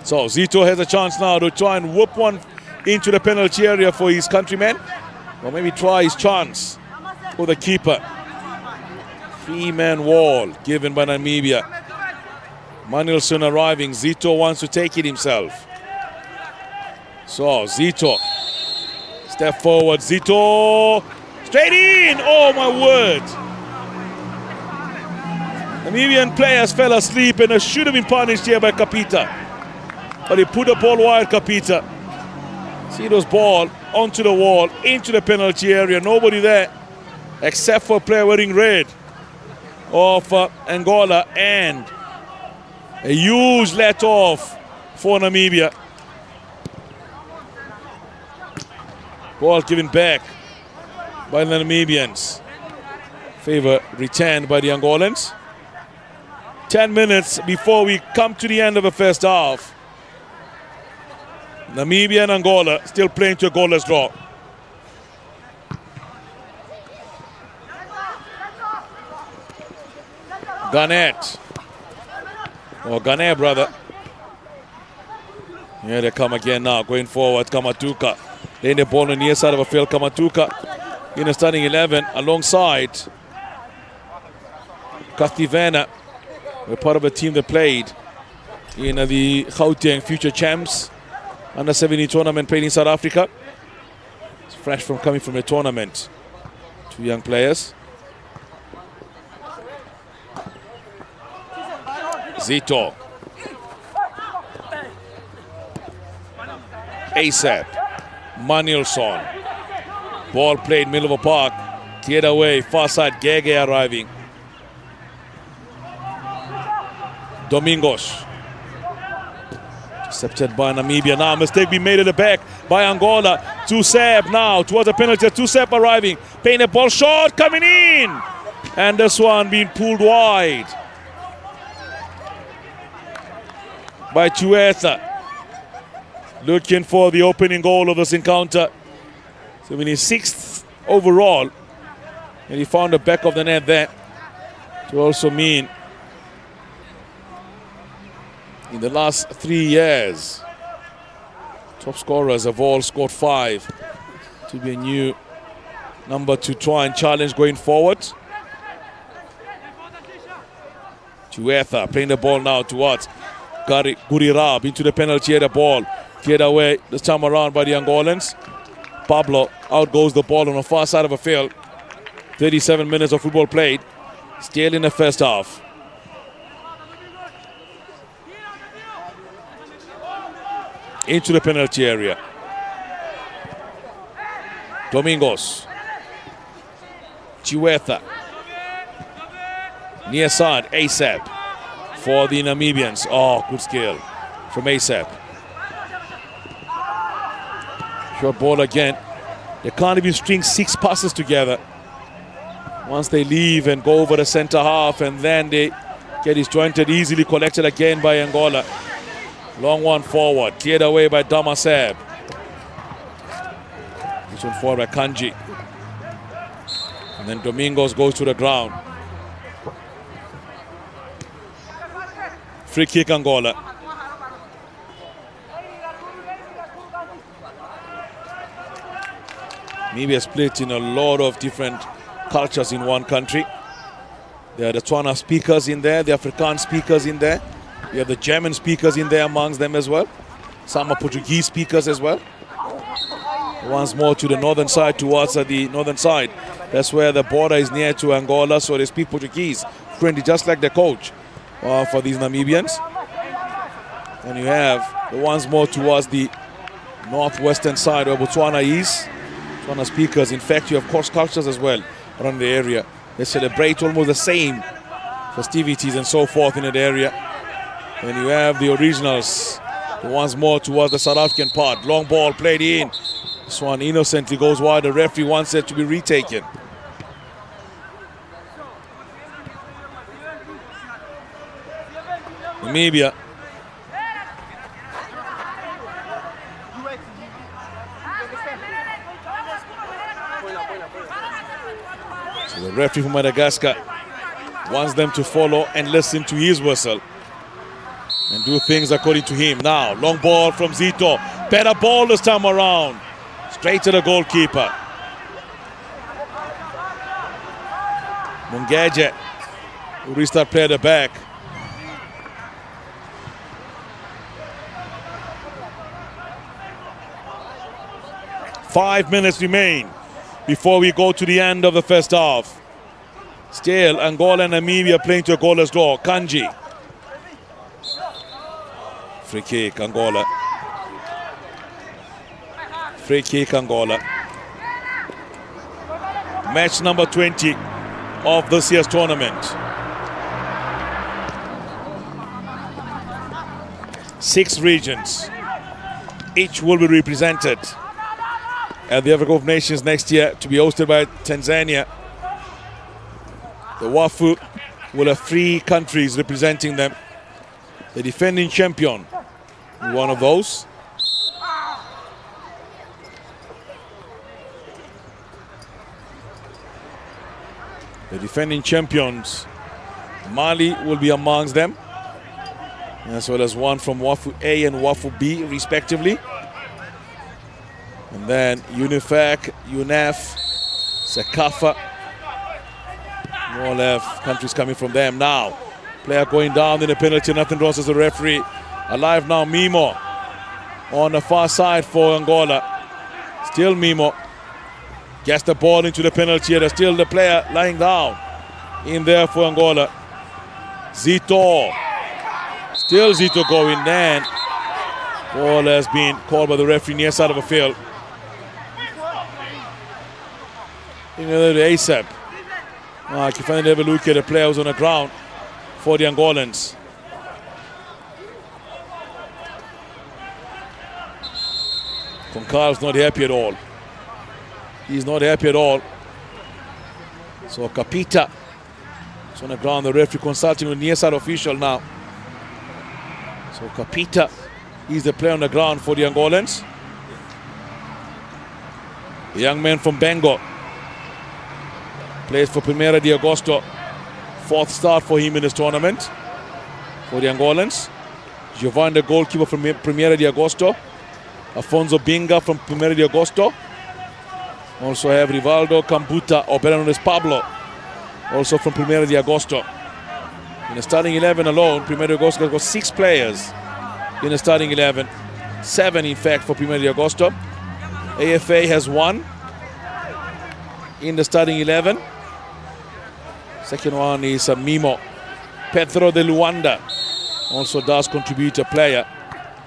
So Zito has a chance now to try and whoop one into the penalty area for his countrymen. Or maybe try his chance for the keeper. 3-man wall given by Namibia. Manilson arriving. Zito wants to take it himself. So Zito. Step forward, Zito. Straight in! Oh my word! Namibian players fell asleep and should have been punished here by Kapita. But he put the ball wide, Kapita. Zito's ball onto the wall, into the penalty area. Nobody there except for a player wearing red of Angola, and a huge let off for Namibia. Ball given back by the Namibians. Favor returned by the Angolans. 10 minutes before we come to the end of the first half. Namibia and Angola still playing to a goalless draw. Garnett. Or Garnett, brother. Here they come again now, going forward. Kamatuka. Laying the ball on the near side of the field. Kamatuka in the starting 11 alongside Kathivena. We're part of a team that played in the Gauteng Future Champs Under 17 tournament played in South Africa. It's fresh from coming from a tournament. Two young players. Zito. ASAP. Manilson. Ball played middle of the park. Cleared away. Far side. Gege arriving. Domingos. Intercepted by Namibia. Now mistake being made at the back by Angola. Tusep now towards the penalty. Tusep arriving. Paying the ball short. Coming in. And this one being pulled wide by Chuetha. Looking for the opening goal of this encounter. 76th overall. And he found the back of the net there to also mean in the last 3 years, top scorers have all scored 5 to be a new number to try and challenge going forward. Chuetha playing the ball now towards Gurirab into the penalty area. Ball cleared away this time around by the Angolans. Pablo, out goes the ball on the far side of the field. 37 minutes of football played, still in the first half. Into the penalty area. Domingos. Chuetha. Near side, ASAP for the Namibians. Oh, good skill from ASAP. Short ball again. They can't even string 6 passes together. Once they leave and go over the center half, and then they get disjointed, easily collected again by Angola. Long one forward, cleared away by Damaseb. This one forward by Kanji. And then Domingos goes to the ground. Free kick Angola. Namibia split in a lot of different cultures in one country. There are the Tswana speakers in there, the Afrikaans speakers in there. You have the German speakers in there amongst them as well. Some are Portuguese speakers as well. Once more to the northern side, towards the northern side. That's where the border is near to Angola, so they speak Portuguese friendly, just like the coach for these Namibians. And you have the ones more towards the northwestern side where Botswana is. Botswana speakers. In fact, you have cross cultures as well around the area. They celebrate almost the same festivities and so forth in that area. And you have the originals, the ones more towards the South African part. Long ball played in. This one innocently goes wide. The referee wants it to be retaken. Namibia. So the referee from Madagascar wants them to follow and listen to his whistle and do things according to him. Now, long ball from Zito. Better ball this time around. Straight to the goalkeeper. Mungeje will restart play at the back. Five minutes remain before we go to the end of the first half. Still, Angola and Namibia playing to a goalless draw. Kanji. Free kick, Angola. Free kick, Angola. Match number 20 of this year's tournament. 6 regions. Each will be represented at the Africa Cup of Nations next year, to be hosted by Tanzania. The Wafu will have 3 countries representing them. The defending champion, one of those. The defending champions, Mali will be amongst them, as well as one from WAFU A and WAFU B, respectively. And then UNIFAC, UNEF, COSAFA, more or less countries coming from them now. Player going down in the penalty, nothing wrong as the referee. Alive now, Mimo on the far side for Angola. Still Mimo. Gets the ball into the penalty area. Still the player lying down in there for Angola. Zito. Still Zito going then. Ball has been called by the referee near side of the field. Another ASAP. I can finally have a look at the players on the ground for the Angolans. Concal's not happy at all. He's not happy at all. So Kapita is on the ground. The referee consulting with near side official now. So Kapita is the player on the ground for the Angolans. The young man from Bengo plays for Primeira de Agosto. 4th start for him in this tournament for the Angolans. Giovanni, the goalkeeper from Primeira de Agosto. Afonso Binga from Primeira de Agosto. Also have Rivaldo Cambuta, or better known as Pablo, also from Primeira de Agosto. In the starting 11 alone, Primeira de Agosto has got 6 players in the starting 11. 7 in fact for Primeira de Agosto. AFA has 1 in the starting 11. Second one is Mimo. Pedro de Luanda also does contribute a player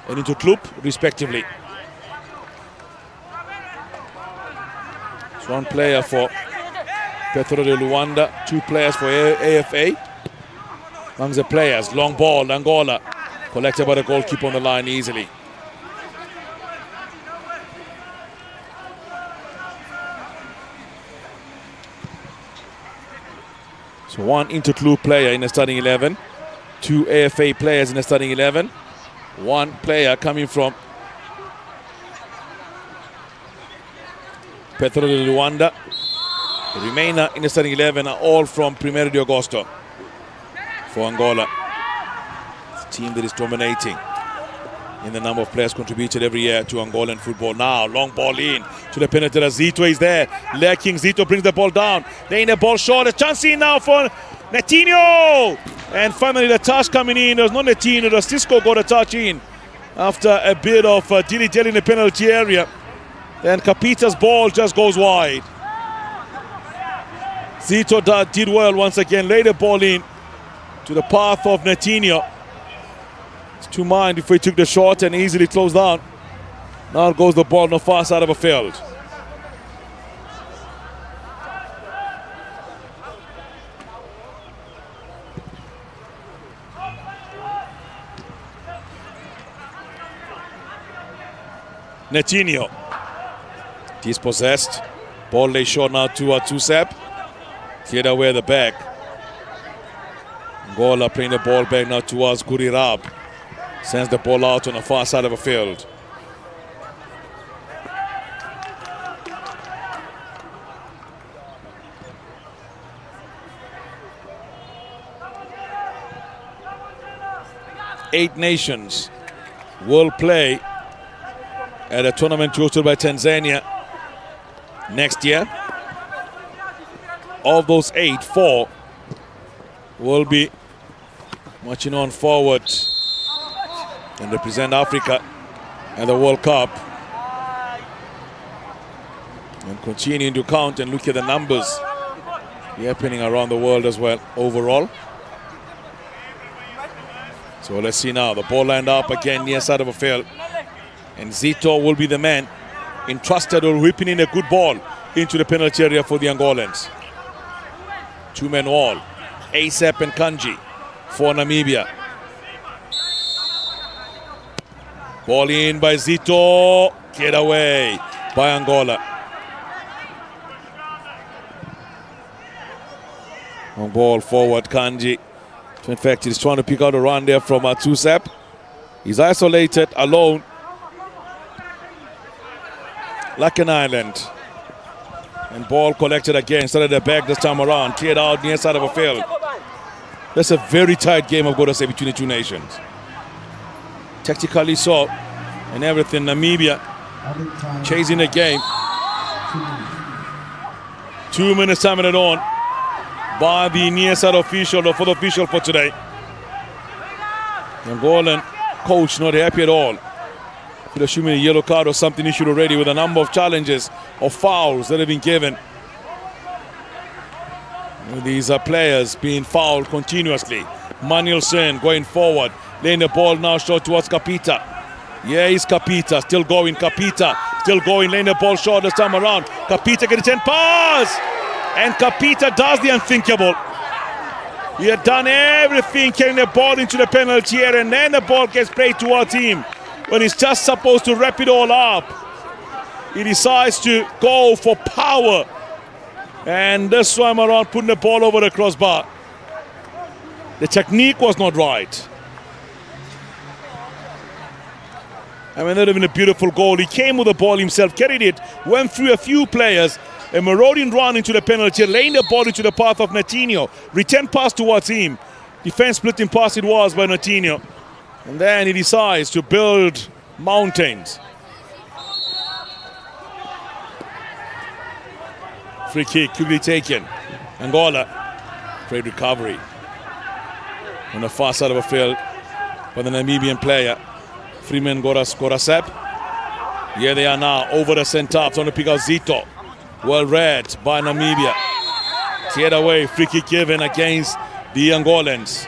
and into Club respectively. So 1 player for Pedro de Luanda, 2 players for AFA. Among the players, long ball, Angola, collected by the goalkeeper on the line easily. So 1 Interclub player in the starting 11, 2 AFA players in the starting 11, 1 player coming from Pedro de Luanda. The remainder in the starting 11 are all from Primeiro de Agosto for Angola. It's a team that is dominating in the number of players contributed every year to Angolan football. Now, long ball in to the penalty. Zito is there. Lacking. Zito brings the ball down. Laying the ball short. A chance in now for Netinho. And finally the touch coming in. There's no Netinho. The Cisco got a touch in after a bit of dilly-dally in the penalty area. Then Kapita's ball just goes wide. Zito did well once again. Laid the ball in to the path of Netinho. To mind if he took the shot and easily closed down. Now goes the ball on the far side of the field. Netinho dispossessed. Ball lay short now to Tusep. Cleared away at the back. Angola playing the ball back now towards Kurirab. Sends the ball out on the far side of the field. Eight nations will play at a tournament hosted by Tanzania next year. Of those 8, 4 will be marching on forward and represent Africa at the World Cup. And continuing to count and look at the numbers happening around the world as well overall. So let's see now. The ball lined up again near side of the field. And Zito will be the man entrusted or whipping in a good ball into the penalty area for the Angolans. 2-man wall. ASAP and Kanji for Namibia. Ball in by Zito. Get away by Angola. Long ball forward, Kanji. In fact, he's trying to pick out a run there from Tusep. He's isolated, alone. Like an island. And ball collected again. Started the back this time around. Cleared out near side of a field. That's a very tight game, I've got to say, between the two nations. Tactically so. And everything. Namibia chasing the game. 2 minutes time added on by the near side official, the fourth official for today. Angolan coach not happy at all. Could assume a yellow card or something issued already with a number of challenges or fouls that have been given. These are players being fouled continuously. Manuelsen going forward, laying the ball now short towards Kapita. Yeah, he's Kapita, still going, Kapita, still going, laying the ball short this time around. Kapita getting 10 pass! And Kapita does the unthinkable. He had done everything, carrying the ball into the penalty area, and then the ball gets played towards him. When he's just supposed to wrap it all up, he decides to go for power. And this time around, putting the ball over the crossbar. The technique was not right. I mean, that would have been a beautiful goal. He came with the ball himself, carried it, went through a few players, a marauding run into the penalty, laying the ball into the path of Natinho. Return pass towards him. Defense splitting pass it was by Natinho. And then he decides to build mountains. Free kick quickly taken. Angola. Great recovery. On the far side of the field by the Namibian player. Freeman Gorasep. Here they are now over the centre. Trying to pick out Zito. Well read by Namibia. Cleared away. Free kick given against the Angolans.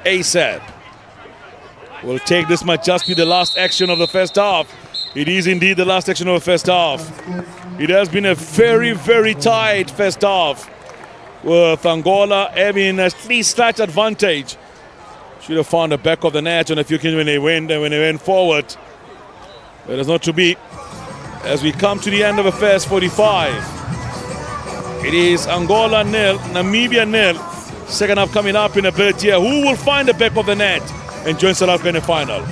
ASAP will take this might just be the last action of the first half. It is indeed the last action of the first half. It has been a very, very tight first half with Angola having a slight advantage. Should have found the back of the net on a few occasions when they went forward. But it's not to be. As we come to the end of the first 45, it is Angola 0, Namibia 0. Second half coming up in a bit here. Who will find the back of the net and join South Africa in the final?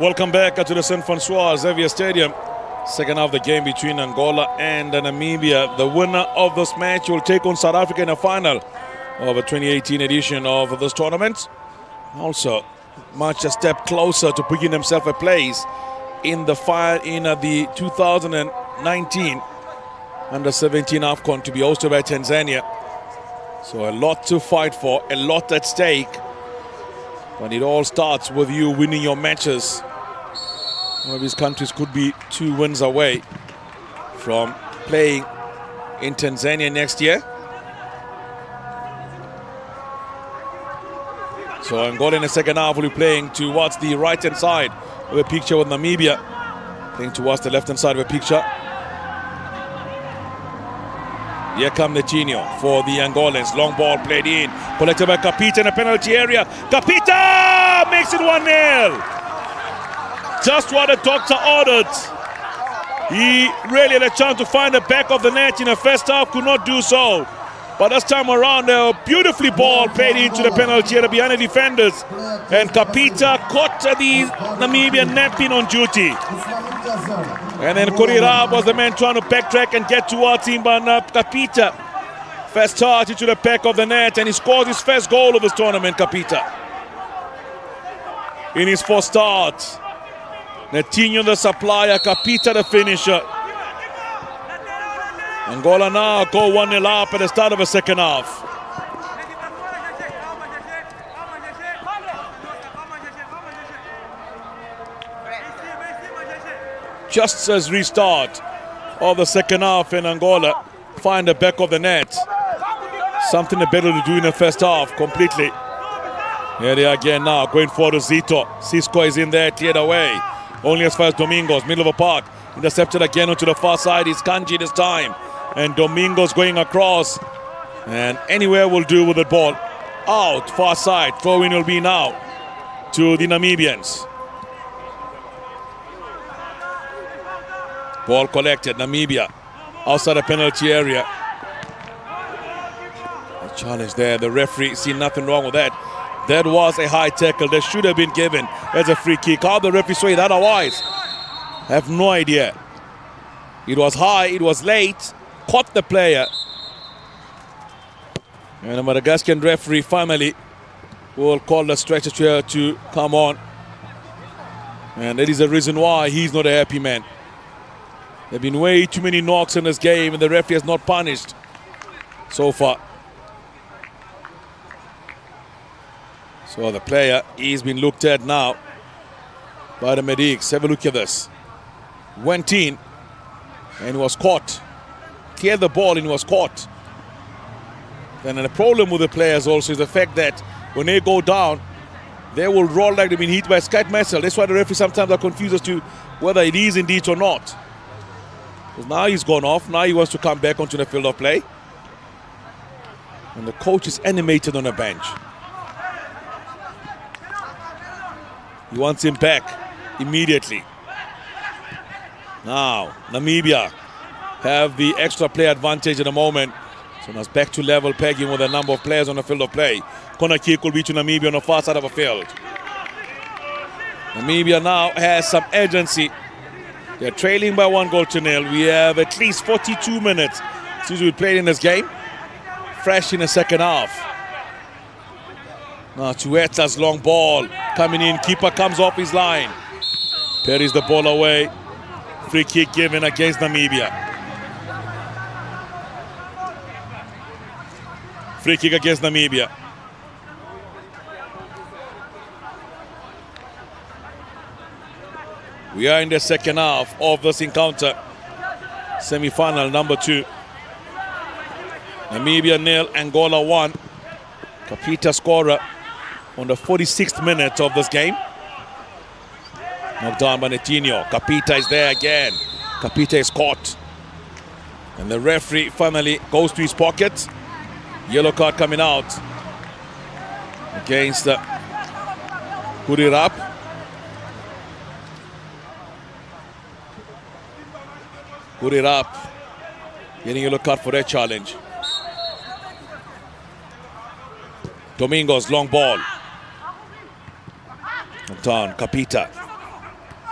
Welcome back to the St. Francois Xavier Stadium. Second half of the game between Angola and Namibia. The winner of this match will take on South Africa in the final of the 2018 edition of this tournament. Also, much a step closer to picking himself a place in the 2019 Under-17 AFCON to be hosted by Tanzania. So a lot to fight for, a lot at stake. But it all starts with you winning your matches. One of these countries could be 2 wins away from playing in Tanzania next year. So Angola in the second half will be playing towards the right-hand side of a picture with Namibia playing towards the left-hand side of a picture. Here come Netinho for the Angolans. Long ball played in, collected by Kapita in the penalty area. Kapita makes it 1-0. Just what the doctor ordered. He really had a chance to find the back of the net in the first half, could not do so. But this time around, a beautifully ball played into the penalty area behind the defenders. And Kapita caught the Namibian napping on duty. And then Kurirab was the man trying to backtrack and get towards him, but Kapita first touch into the back of the net, and he scores his first goal of this tournament, Kapita. In his first start. Netinho the supplier, Kapita the finisher. Angola now go 1-0 up at the start of the second half. Just as restart of the second half in Angola find the back of the net. Something better to do in the first half completely. Here they are again now, going for the Zito. Cisco is in there, cleared away. Only as far as Domingos, middle of the park. Intercepted again onto the far side. It's Kanji this time. And Domingos going across. And anywhere will do with the ball. Out, far side. Throw-in will be now to the Namibians. Ball collected, Namibia. Outside the penalty area. A challenge there. The referee seen nothing wrong with that. That was a high tackle that should have been given as a free kick. How the referee saw it otherwise, I have no idea. It was high, it was late, caught the player. And the Madagascan referee finally will call the stretcher chair to come on. And that is the reason why he's not a happy man. There have been way too many knocks in this game and the referee has not punished so far. So the player is being looked at now by the medics. Have a look at this. Went in and was caught. Cleared the ball and was caught. And the problem with the players also is the fact that when they go down, they will roll like they've been hit by a scat missile. That's why the referee sometimes are confused as to whether it is indeed or not. Because now he's gone off. Now he wants to come back onto the field of play. And the coach is animated on the bench. He wants him back immediately. Now, Namibia have the extra play advantage at the moment. So now it's back to level pegging with a number of players on the field of play. Corner kick will be to Namibia on the far side of the field. Namibia now has some urgency. They're trailing by 1-0. We have at least 42 minutes since we played in this game. Fresh in the second half. Now Tueta's long ball coming in. Keeper comes off his line. Parries the ball away. Free kick given against Namibia. Free kick against Namibia. We are in the second half of this encounter. Semi-final number 2. Namibia 0, Angola 1. Kapita scorer on the 46th minute of this game. Knocked down by Netinho. Kapita is there again. Kapita is caught. And the referee finally goes to his pocket. Yellow card coming out against Kurirab. Kurirab getting a yellow card for that challenge. Domingos, long ball. Knocked down, Kapita.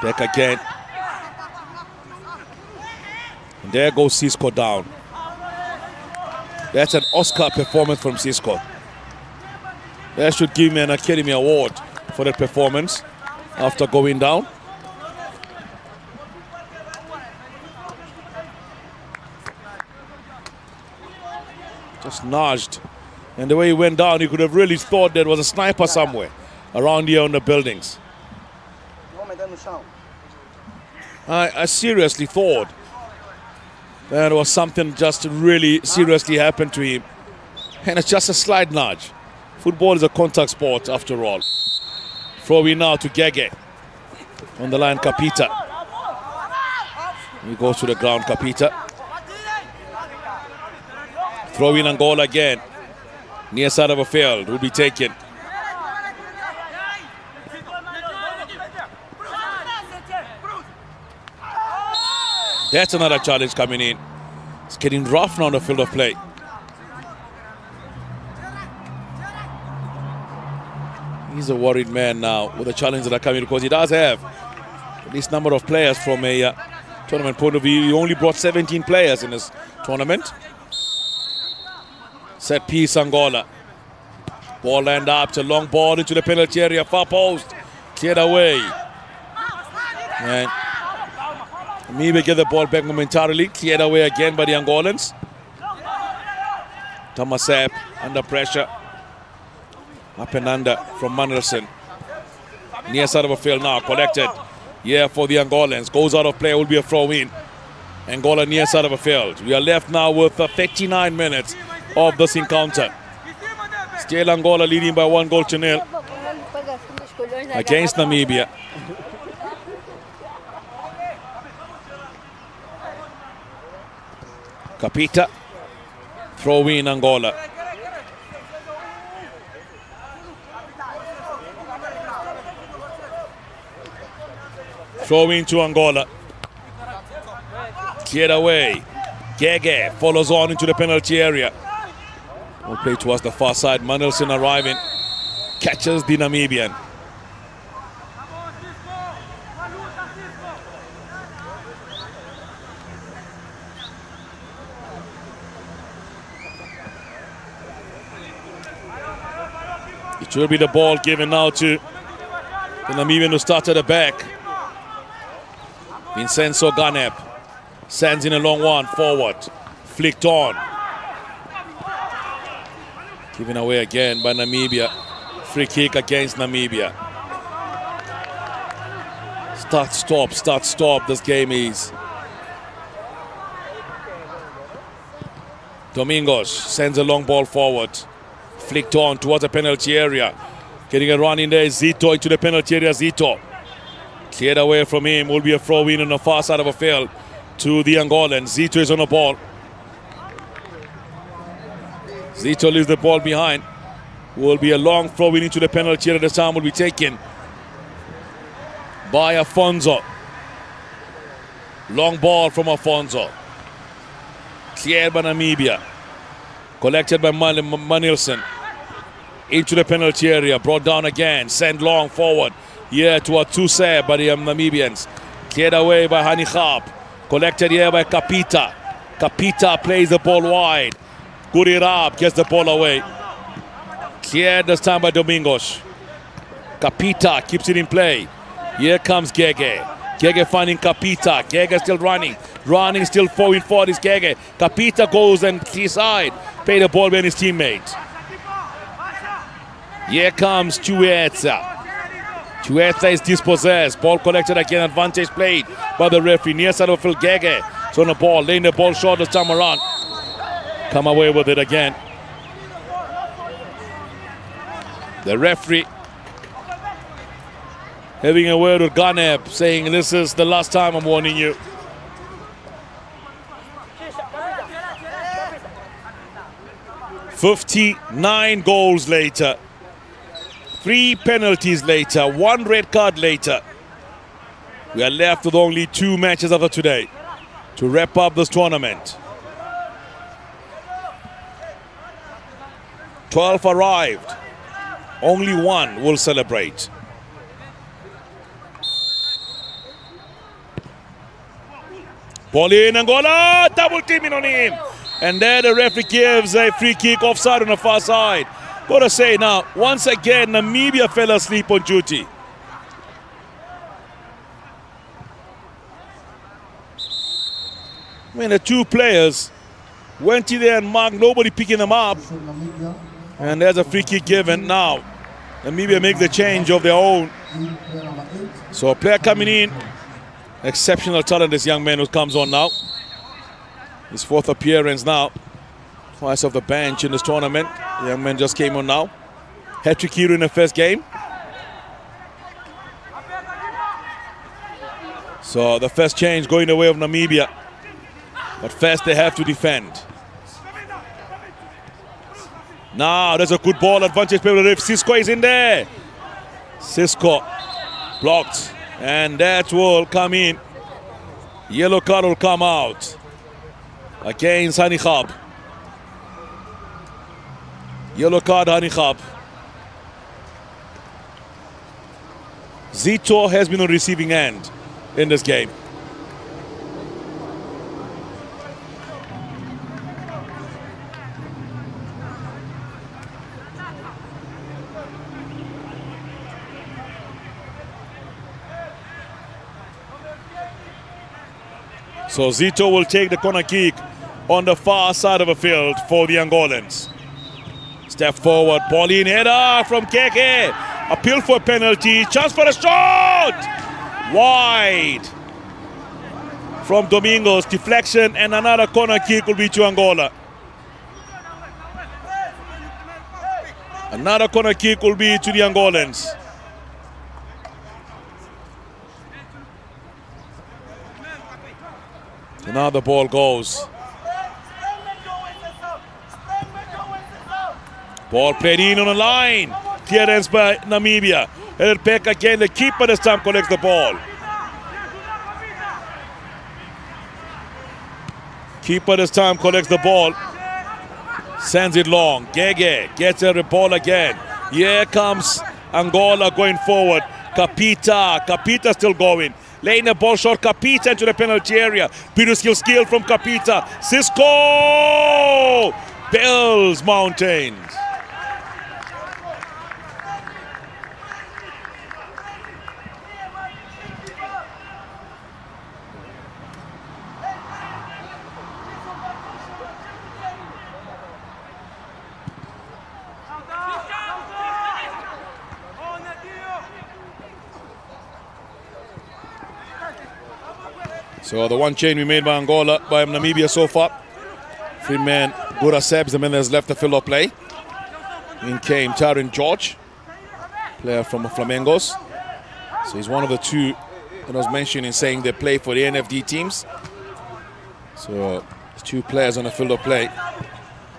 Deck again. And there goes Cisco down. That's an Oscar performance from Cisco. That should give me an Academy Award for that performance after going down. Just nudged. And the way he went down, you could have really thought there was a sniper somewhere around here on the buildings. I seriously thought there was something just really seriously happened to him. And it's just a slight nudge. Football is a contact sport after all. Throw in now to Gege. On the line, Kapita. He goes to the ground, Kapita. Throw in Angola again. Near side of a field will be taken. That's another challenge coming in. It's getting rough now on the field of play. He's a worried man now with the challenges that are coming because he does have this number of players from a tournament point of view. He only brought 17 players in this tournament. Set piece Angola. Ball lined up, it's a long ball into the penalty area, far post, cleared away. And Namibia get the ball back momentarily, cleared away again by the Angolans. Tamasep under pressure. Up and under from Mandelson. Near side of a field now, collected. Yeah, for the Angolans. Goes out of play, will be a throw in. Angola near side of a field. We are left now with 39 minutes of this encounter. Still Angola leading by 1-0 against Namibia. Kapita. Throw in Angola. Throw into Angola. Cleared away. Gege follows on into the penalty area. Will play towards the far side. Mandelson arriving. Catches the Namibian. It will be the ball given now to the Namibian who started the back. Vincenzo Ganep sends in a long one forward. Flicked on. Given away again by Namibia. Free kick against Namibia. Start, stop. This game is. Domingos sends a long ball forward. Flicked on towards the penalty area. Getting a run in there. Zito into the penalty area. Zito. Cleared away from him. Will be a throw in on the far side of a field to the Angolans. Zito is on the ball. Zito leaves the ball behind. Will be a long throw in into the penalty area. The time will be taken by Afonso. Long ball from Afonso. Cleared by Namibia. Collected by Manilson. Into the penalty area. Brought down again. Sent long forward. Yeah, to a two-set by the Namibians. Cleared away by Hanichab. Collected here by Kapita. Kapita plays the ball wide. Gurirab gets the ball away. Cleared this time by Domingos. Kapita keeps it in play. Here comes Gege. Gege finding Kapita. Gege still running. Running, still forward forward is Gege. Kapita goes and side. Pay the ball by his teammate. Here comes Chuetza. Chuetza is dispossessed. Ball collected again. Advantage played by the referee. Near side of Phil Gege. So on the ball. Laying the ball short this time around. Come away with it again. The referee having a word with Ganep, saying this is the last time I'm warning you. "59 goals later, 3 penalties later, 1 red card later, we are left with only 2 matches after today to wrap up this tournament. 12 arrived. Only 1 will celebrate. Ball in, Angola, double teaming on him. And there the referee gives a free kick offside on the far side. Gotta say now, once again, Namibia fell asleep on duty. I mean, the two players went in there and marked, nobody picking them up. And there's a free kick given. Now, Namibia make the change of their own. So a player coming in. Exceptional talent, this young man who comes on now. His fourth appearance now. Twice off the bench in this tournament. The young man just came on now. Hat-trick hero in the first game. So the first change going the way of Namibia. But first they have to defend. Now there's a good ball advantage. Cisco is in there. Cisco blocked. And that will come in. Yellow card will come out against Hanikhab. Yellow card, Hanikhab. Zito has been on receiving end in this game. So Zito will take the corner kick on the far side of the field for the Angolans. Step forward, ball in, header from Keke. Appeal for a penalty, chance for a shot! Wide from Domingos, deflection, and another corner kick will be to Angola. Another corner kick will be to the Angolans. So now the ball goes. Ball played in on the line. Clearance by Namibia. Headed back again. The keeper this time collects the ball. Keeper this time collects the ball. Sends it long. Gege gets the ball again. Here comes Angola going forward. Kapita still going. Laying the ball short, Kapita into the penalty area. Beautiful skill from Kapita. Cisco! Bells Mountains. So the one change we made by Namibia so far. Free man Gura Sebs, the man that's left the field of play. In came Tarin George, player from Flamengos. So he's one of the two that I was mentioning, saying they play for the NFD teams. So two players on the field of play,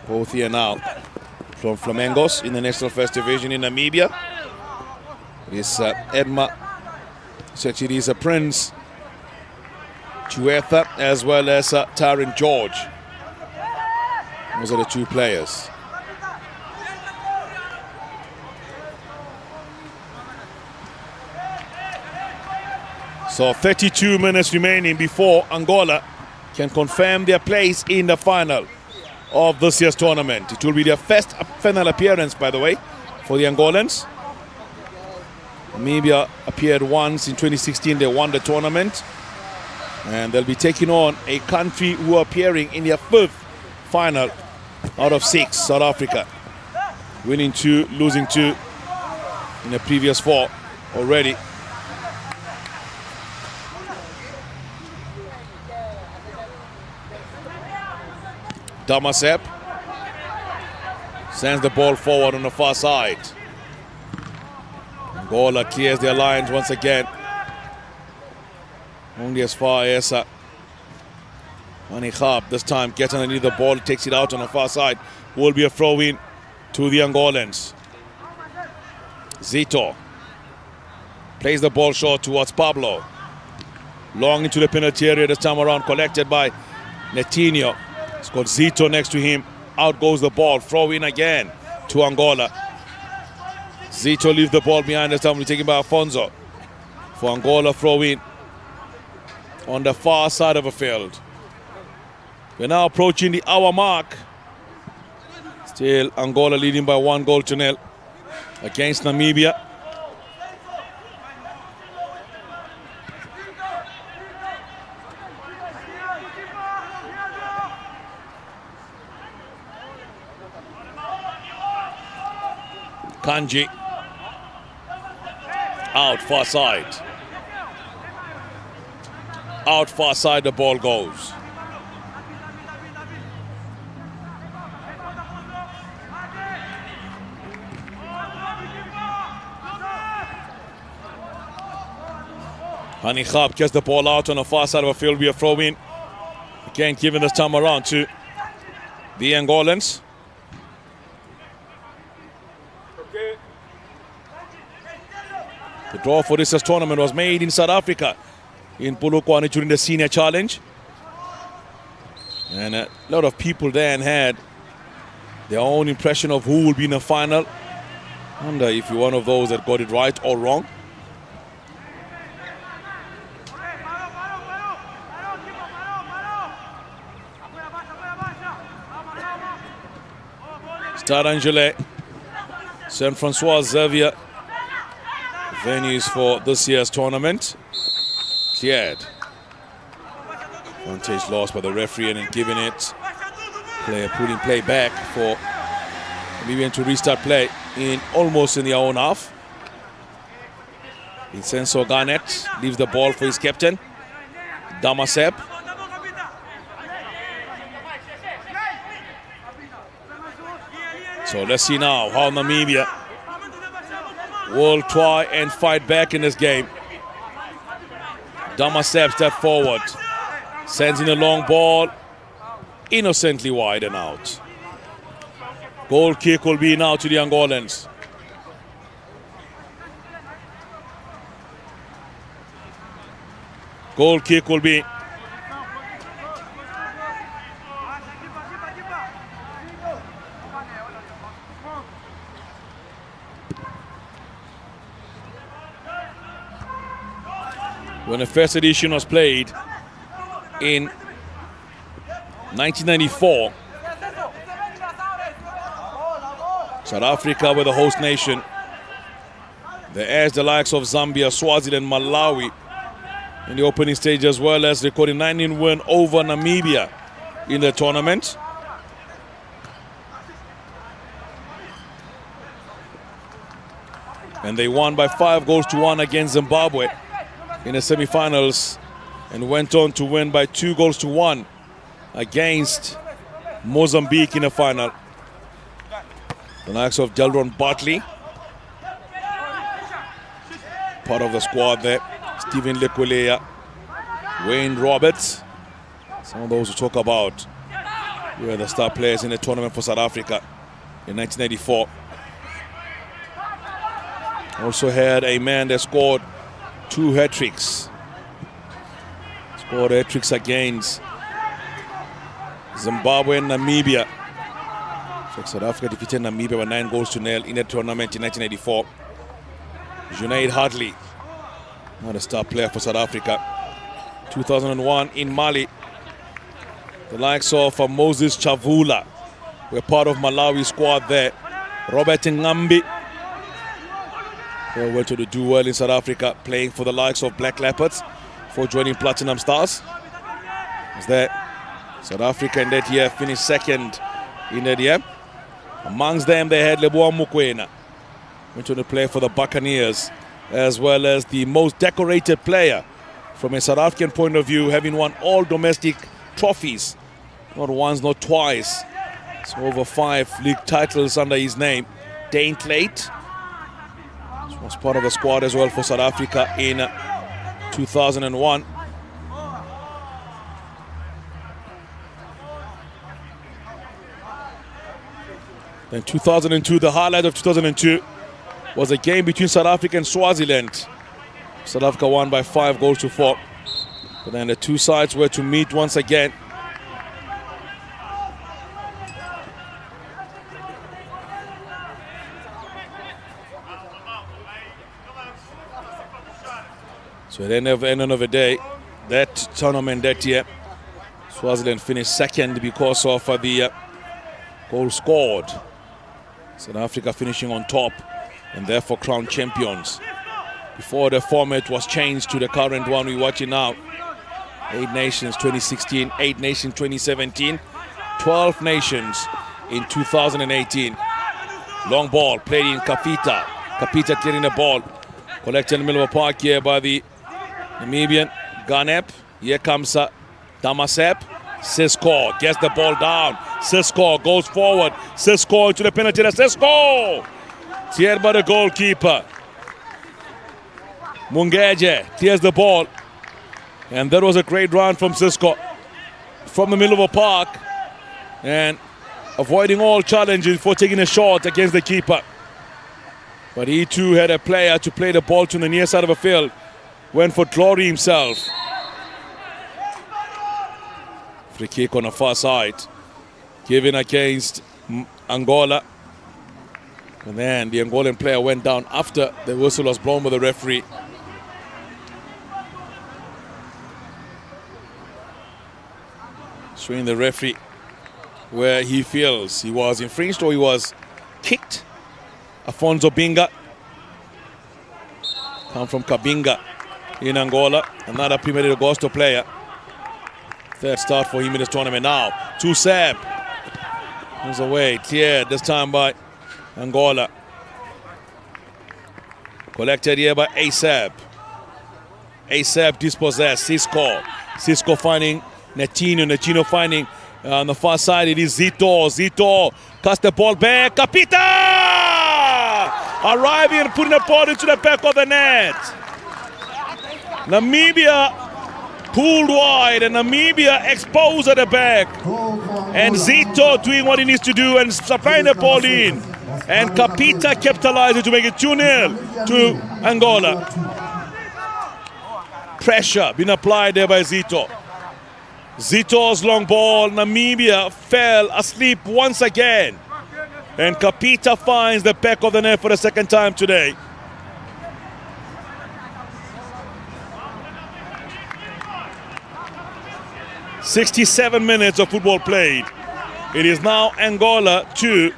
both here now from Flamengos in the National First Division in Namibia. It's Edma Sechirisa Prince Chuetha, as well as Tarin George. Those are the two players. So 32 minutes remaining before Angola can confirm their place in the final of this year's tournament. It will be their first final appearance, by the way, for the Angolans. Namibia appeared once in 2016. They won the tournament. And they'll be taking on a country who are appearing in their fifth final out of 6, South Africa. Winning 2, losing 2 in the previous 4 already. Damasep sends the ball forward on the far side. Angola clears their lines once again. Only as far as Hanikhab this time gets underneath the ball, takes it out on the far side. Will be a throw-in to the Angolans. Zito plays the ball short towards Pablo. Long into the penalty area this time around, collected by Netinho. It's got Zito next to him. Out goes the ball, throw-in again to Angola. Zito leaves the ball behind this time, taken by Afonso. For Angola, throw-in on the far side of the field. We're now approaching the hour mark. Still Angola leading by 1-0 against Namibia. Kanji out far side. Out far side the ball goes. Hanichab gets the ball out on the far side of the field. We are throwing again, given this time around to the Angolans. The draw for this tournament was made in South Africa in Polokwane during the Senior Challenge. And a lot of people then had their own impression of who will be in the final. I wonder if you're one of those that got it right or wrong. Stade Angers, Saint Francois Xavier, venues for this year's tournament. Cleared. Advantage lost by the referee and then giving it. Player putting play back for Namibia to restart play almost in their own half. Vincenzo Garnett leaves the ball for his captain, Damasep. So let's see now how Namibia will try and fight back in this game. Damasep step forward, sends in a long ball, innocently wide and out. Goal kick will be now to the Angolans. Goal kick will be. When the first edition was played in 1994, South Africa were the host nation. They asked the likes of Zambia, Swaziland, Malawi in the opening stage, as well as recording 9-0 win over Namibia in the tournament. And they won by 5-1 against Zimbabwe in the semi-finals, and went on to win by 2-1 against Mozambique in the final. The likes of Delron Bartley, part of the squad there, Stephen Lekwelea, Wayne Roberts, some of those who talk about were the star players in the tournament for South Africa in 1984. Also had a man that scored 2 hat-tricks. Scored hat-tricks against Zimbabwe and Namibia. So South Africa defeated Namibia by 9-0 in the tournament in 1984. Junaid Hartley, not a star player for South Africa. 2001 in Mali, the likes of Moses Chavula were part of Malawi's squad there. Robert Ngambi went to do well in South Africa, playing for the likes of Black Leopards for joining Platinum Stars. Was there South Africa in that year finished second in that year. Amongst them they had Leboa Mokoena, went on to play for the Buccaneers, as well as the most decorated player from a South African point of view, having won all domestic trophies, not once, not twice. So over 5 league titles under his name. Dane Clayt was part of the squad as well for South Africa in 2001. Then 2002, the highlight of 2002 was a game between South Africa and Swaziland. South Africa won by 5-4. But then the two sides were to meet once again. So at the end of the day, that tournament that year, Swaziland finished second because of the goal scored. South Africa finishing on top and therefore crowned champions. Before the format was changed to the current one we're watching now. 8 nations 2016, 8 nations 2017, 12 nations in 2018. Long ball played in Kapita. Kapita clearing the ball. Collected in the middle of the park here by the Namibian Ganep. Here comes Damasep. Sisko gets the ball down. Sisko goes forward. Sisko into the penalty area. Sisko! Cleared by the goalkeeper. Mungeje clears the ball. And that was a great run from Sisko from the middle of a park. And avoiding all challenges for taking a shot against the keeper. But he too had a player to play the ball to the near side of the field. Went for glory himself. Free kick on the far side. Given against Angola. And then the Angolan player went down after the whistle was blown by the referee. Showing the referee where he feels he was infringed or he was kicked. Afonso Binga. Come from Kabinga in Angola. Another Primeiro de Agosto player. Third start for him in this tournament now. To Seb. Moves away. Cleared this time by Angola. Collected here by Aseb. Aseb dispossessed. Sisko. Sisko finding Netino. Netino finding on the far side. It is Zito. Zito cuts the ball back. Kapita! Arriving and putting the ball into the back of the net. Namibia pulled wide and Namibia exposed at the back. And Zito doing what he needs to do and supplying the ball in. And Kapita capitalizing to make it 2-0 to Angola. Pressure being applied there by Zito. Zito's long ball. Namibia fell asleep once again. And Kapita finds the back of the net for the second time today. "67 minutes of football played. It is now Angola 2,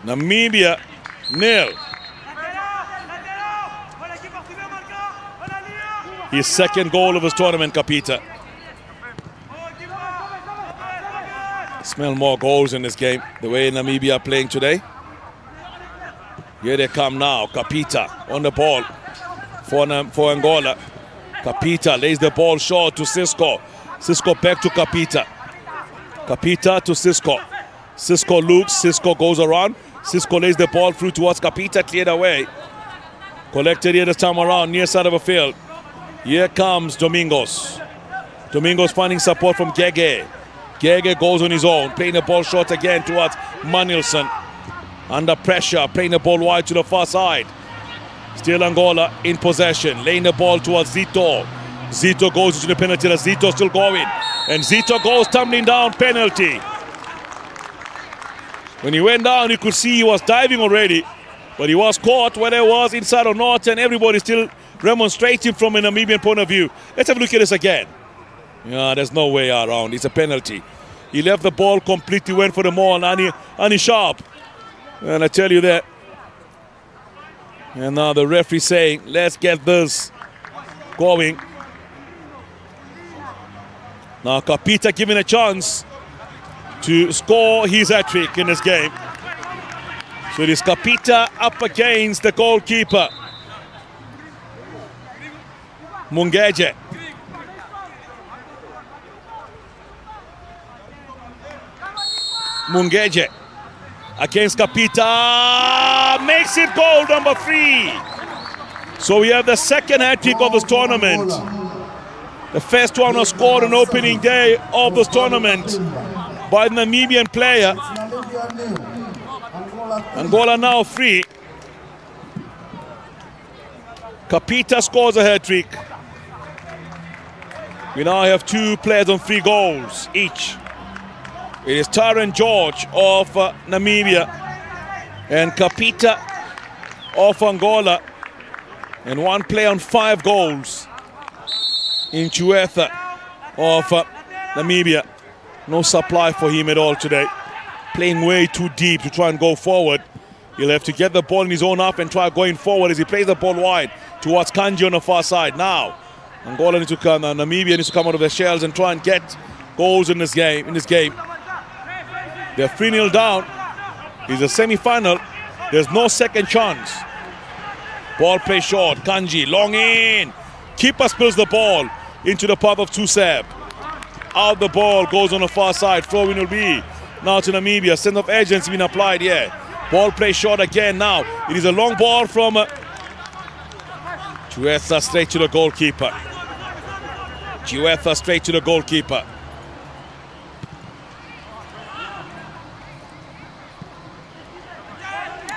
Namibia 0. His second goal of his tournament, Kapita. Smell more goals in this game, the way Namibia are playing today. Here they come now. Kapita on the ball for Angola. Kapita lays the ball short to Sisko. Sisko back to Kapita. Kapita to Sisko. Sisko looks. Sisko goes around. Sisko lays the ball through towards Kapita. Cleared away. Collected here this time around, near side of the field. Here comes Domingos. Domingos finding support from Gege. Gege goes on his own, playing the ball short again towards Manilson. Under pressure, playing the ball wide to the far side. Still Angola in possession, laying the ball towards Zito. Zito goes into the penalty, Zito still going. And Zito goes tumbling down, penalty. When he went down, you could see he was diving already. But he was caught, whether it was inside or not, and everybody still remonstrating from a Namibian point of view. Let's have a look at this again. Yeah, there's no way around. It's a penalty. He left the ball completely, went for the maul, Ani Sharp. And I tell you that. And now the referee saying, let's get this going. Now Kapita given a chance to score his hat-trick in this game. So it is Kapita up against the goalkeeper, Mungeje. Mungeje against Kapita, makes it goal number 3. So we have the second hat-trick of this tournament. The first one was scored on opening day of this tournament by the Namibian player. Angola now free. Kapita scores a hat-trick. We now have 2 players on 3 goals each. It is Taran George of Namibia and Kapita of Angola. And 1 player on 5 goals in Chuetha. of Namibia. No supply for him at all today. Playing way too deep to try and go forward. He'll have to get the ball in his own half and try going forward as he plays the ball wide towards Kanji on the far side. Now, Angola needs to come, Namibia needs to come out of their shells and try and get goals in this game. They're 3-0 down. It's a semi-final. There's no second chance. Ball play short. Kanji, long in. Keeper spills the ball into the path of Tusab. Out the ball goes on the far side. Throw-in will be now to Namibia. Sense of urgency been applied here. Ball play short again now. It is a long ball from Chiwetha straight to the goalkeeper. Chiwetha straight to the goalkeeper.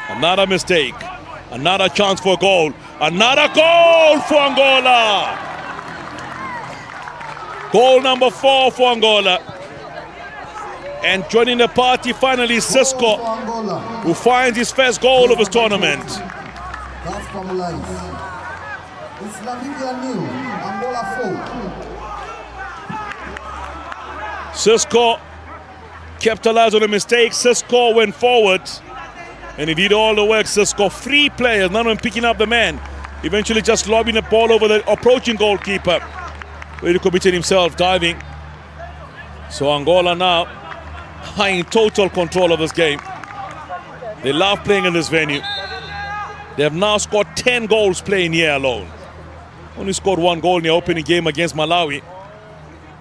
Another mistake. Another chance for a goal. Another goal for Angola. Goal number 4 for Angola. And joining the party finally Cisco, who finds his first goal of his tournament. That's from life. It's Namibia new, Angola 4. Cisco capitalized on a mistake. Cisco went forward. And he did all the work. Cisco, 3 players, none of them picking up the man. Eventually just lobbing the ball over the approaching goalkeeper, where he committed himself diving. So Angola now in total control of this game. They love playing in this venue. They have now scored 10 goals playing here alone. Only scored 1 goal in the opening game against Malawi.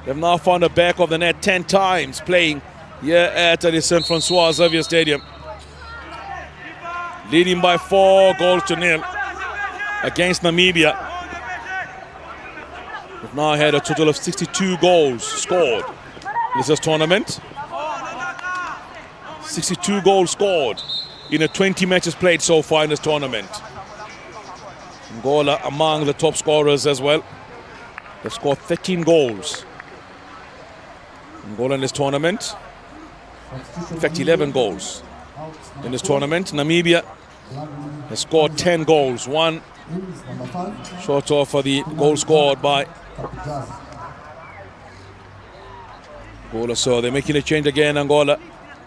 They have now found the back of the net 10 times playing here at the St. Francois Xavier Stadium. Leading by 4-0 against Namibia. We've now had a total of 62 goals scored in this tournament. 62 goals scored in the 20 matches played so far in this tournament. Angola among the top scorers as well. They've scored 13 goals. Angola in this tournament. In fact, 11 goals in this tournament. Namibia has scored 10 goals. 1 short of the goal scored by Angola. So they're making a change again, Angola.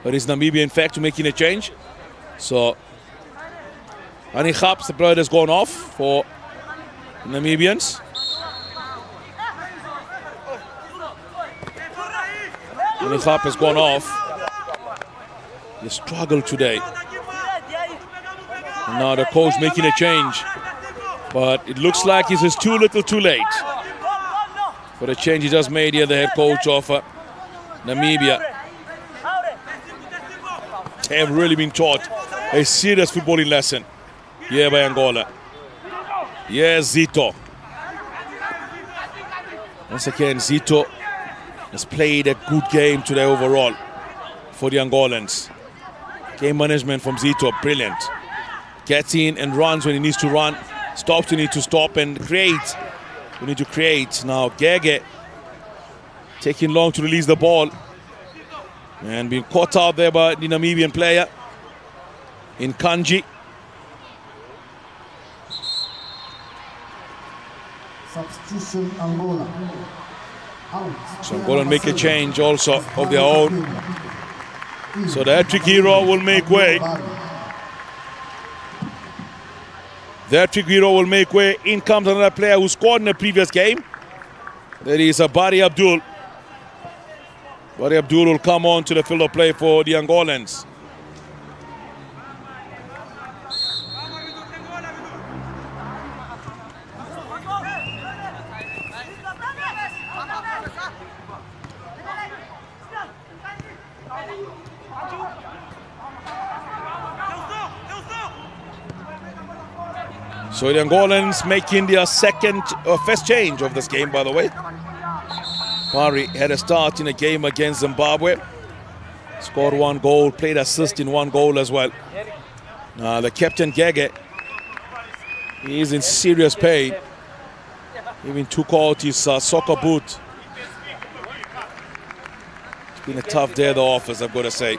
But it's Namibia, in fact, making a change. So Anichap's the player has gone off for Namibians. Anichap has gone off. They struggled today. And now the coach making a change. But it looks like it's just too little too late for the change he just made here, the head coach of Namibia. They have really been taught a serious footballing lesson here by Angola. Yes, Zito. Once again, Zito has played a good game today overall for the Angolans. Game management from Zito, brilliant. Gets in and runs when he needs to run. Stops when he needs to stop and create. We need to create. Now Gege taking long to release the ball. And being caught out there by the Namibian player in Kanji. Substitution Angola. Out. So Angola make a change also of their own. So the hat-trick hero will make way. The hat-trick hero will make way. In comes another player who scored in the previous game. That is Bari Abdul. Bari Abdul will come on to the field of play for the Angolans. So the Angolans making their first change of this game, by the way. Bari had a start in a game against Zimbabwe. Scored 1 goal, played assist in 1 goal as well. The captain Gege, he is in serious pain. Even took out his soccer boot. It's been a tough day at the office, I've got to say.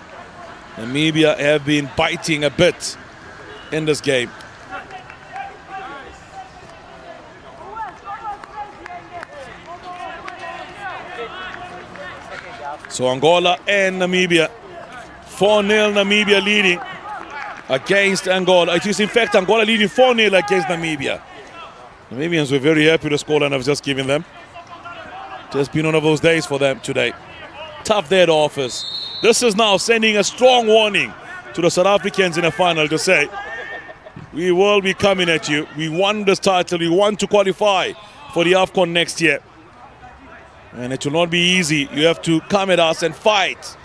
Namibia have been biting a bit in this game. So Angola and Namibia. 4-0 Namibia leading against Angola. It is in fact Angola leading 4-0 against Namibia. Namibians were very happy with the scoreline I've just given them. Just been one of those days for them today. Tough day at office. This is now sending a strong warning to the South Africans in the final to say, we will be coming at you. We won this title. We want to qualify for the AFCON next year. And it will not be easy. You have to come at us and fight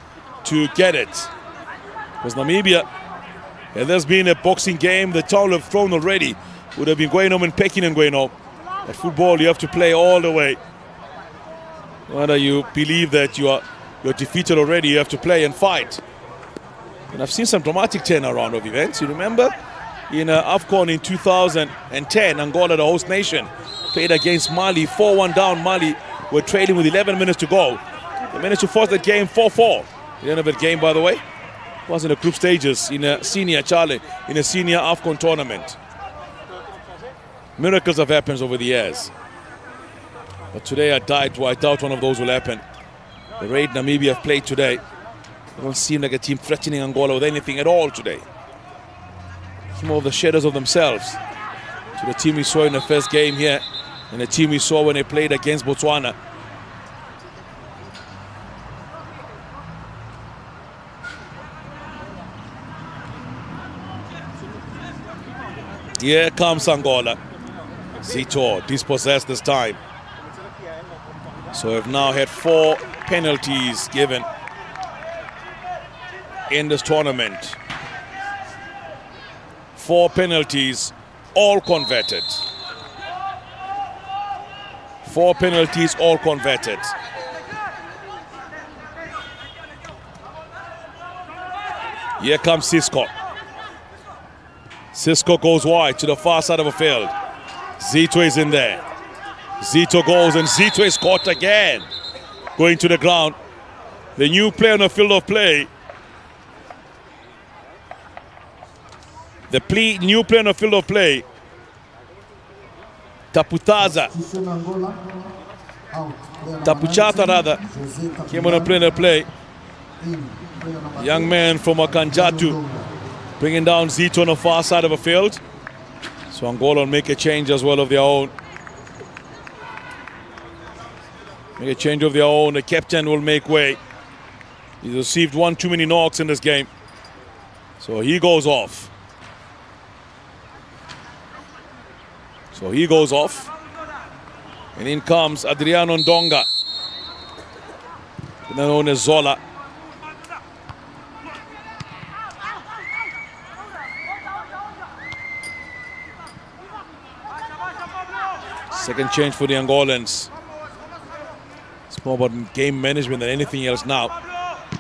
to get it. Because Namibia, if there's been a boxing game, the towel have thrown already. Would have been going home and pecking and going home. At football, you have to play all the way. Whether you believe that you're defeated already, you have to play and fight. And I've seen some dramatic turnaround of events. You remember in AFCON in 2010, Angola, the host nation, played against Mali, 4-1 down. Mali were trailing with 11 minutes to go. They managed to force that game 4-4. The end of that game, by the way, was in the group stages in a senior AFCON tournament. Miracles have happened over the years. But today I doubt one of those will happen. The raid Namibia have played today, they don't seem like a team threatening Angola with anything at all today. Some of the shadows of themselves to the team we saw in the first game here and the team we saw when they played against Botswana. Here comes Angola. Zito dispossessed this time. So we've now had 4 penalties given in this tournament. 4 penalties, all converted. 4 penalties, all converted. Here comes Cisco. Cisco goes wide to the far side of the field. Zito is in there. Zito goes and Zito is caught again. Going to the ground. The new player on the field of play. New player on the field of play. Tapuchata rather. Came on a player of play. Young man from Akanjatu. Bringing down Zito on the far side of the field. So Angola will make a change as well of their own. Make a change of their own. The captain will make way. He's received one too many knocks in this game. So he goes off. And in comes Adriano Ndonga, known as Zola. Second change for the Angolans. It's more about game management than anything else now.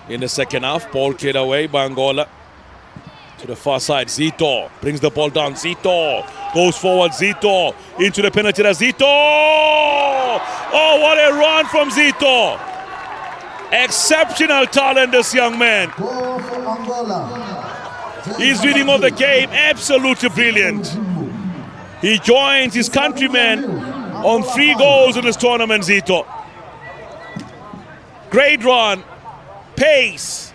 In the second half, ball cleared away by Angola. To the far side, Zito brings the ball down. Zito goes forward. Zito into the penalty area. Zito! Oh, what a run from Zito! Exceptional talent, this young man. He's reading of the game, absolutely brilliant. He joins his countrymen on 3 goals in this tournament, Zito. Great run, pace,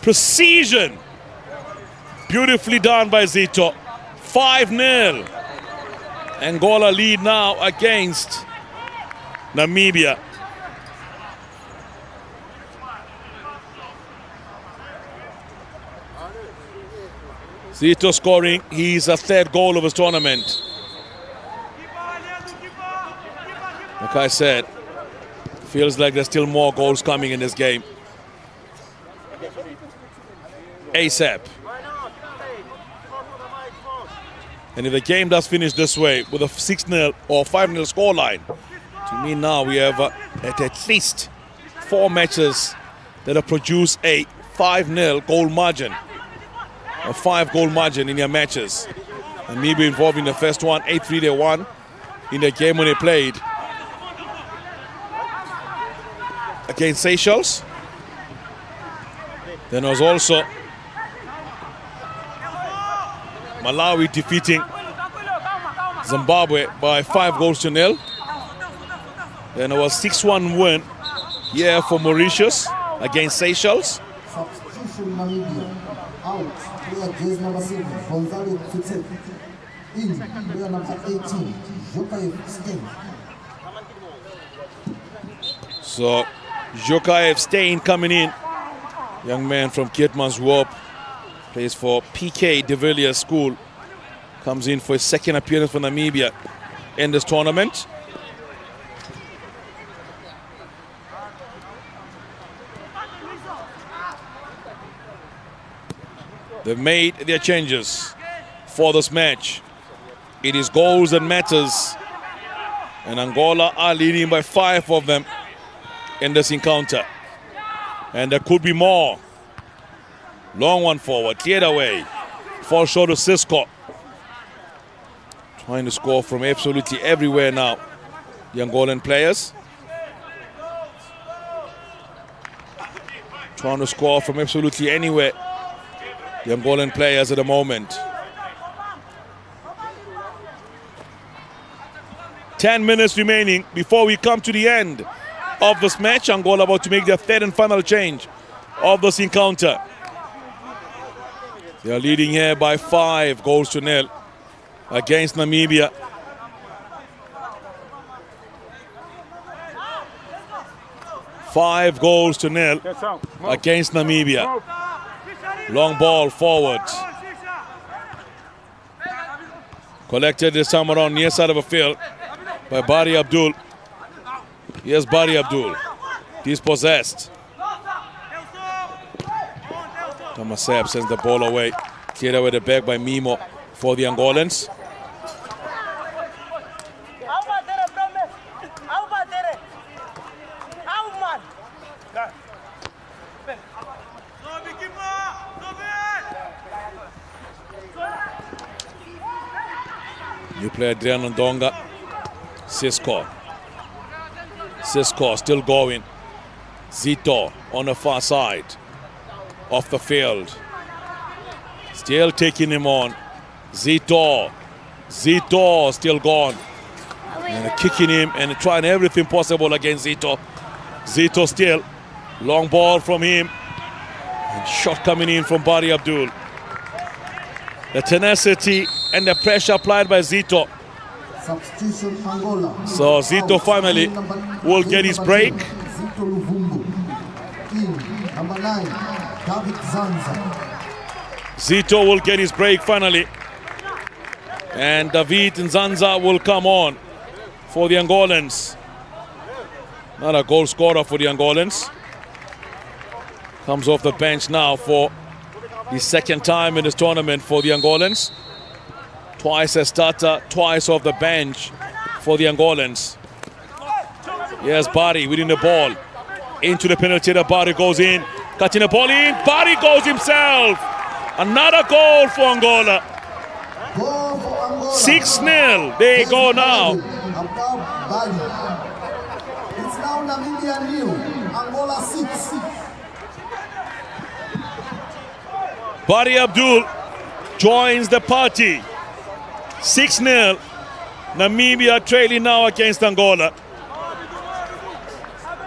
precision. Beautifully done by Zito. 5-0. Angola lead now against Namibia. Zito scoring his 3rd goal of his tournament. Like I said, feels like there's still more goals coming in this game. ASAP. And if the game does finish this way with a 6-0 or 5-0 scoreline, to me now we have at least 4 matches that have produced a 5-0 goal margin. A 5-goal margin in their matches. And maybe involved in the first one, 8-3 they won in the game when they played against Seychelles. Then there was also Malawi defeating Zimbabwe by 5-0. Then it was 6-1 win here for Mauritius against Seychelles. Substitution Namibia. Out. Player jersey number 7. Gonzalo Tutet. In. Player number 18. Jokaev Stein. So Jokaev Stein coming in. Young man from Keetmanshoop. Plays for PK de Villiers School. Comes in for his second appearance for Namibia in this tournament. They've made their changes for this match. It is goals that matters. And Angola are leading by 5 of them in this encounter. And there could be more. Long one forward, cleared away. Falls short of Cisco. Trying to score from absolutely everywhere now, the Angolan players. Trying to score from absolutely anywhere, the Angolan players at the moment. 10 minutes remaining before we come to the end of this match. Angola about to make their third and final change of this encounter. They are leading here by 5 goals to nil against Namibia. Five goals to nil against Namibia. Long ball forward. Collected this time around near side of a field by Bari Abdul. Here's Bari Abdul. Dispossessed. Tomaseb sends the ball away. Cleared away the back by Mimo for the Angolans. New player Adriano Ndonga. Cisco. Cisco still going. Zito on the far side. Off the field. Still taking him on. Zito. Zito still gone. And kicking him and trying everything possible against Zito. Zito still. Long ball from him. And shot coming in from Bari Abdul. The tenacity and the pressure applied by Zito. Substitution Angola. So Zito finally will get his break. Zito Luvumbu. In. Number 9. David Zanza. Zito will get his break finally. And David Nzanza will come on for the Angolans. Not a goal scorer for the Angolans. Comes off the bench now for the second time in this tournament for the Angolans. Twice as starter, twice off the bench for the Angolans. Yes, Bari winning the ball. Into the penalty area, Bari goes in. Cutting the ball in, Bari goes himself. Another goal for Angola. 6-0, they go now. It's now Namibia nil, Angola 6. Bari Abdul joins the party. 6-0. Namibia trailing now against Angola.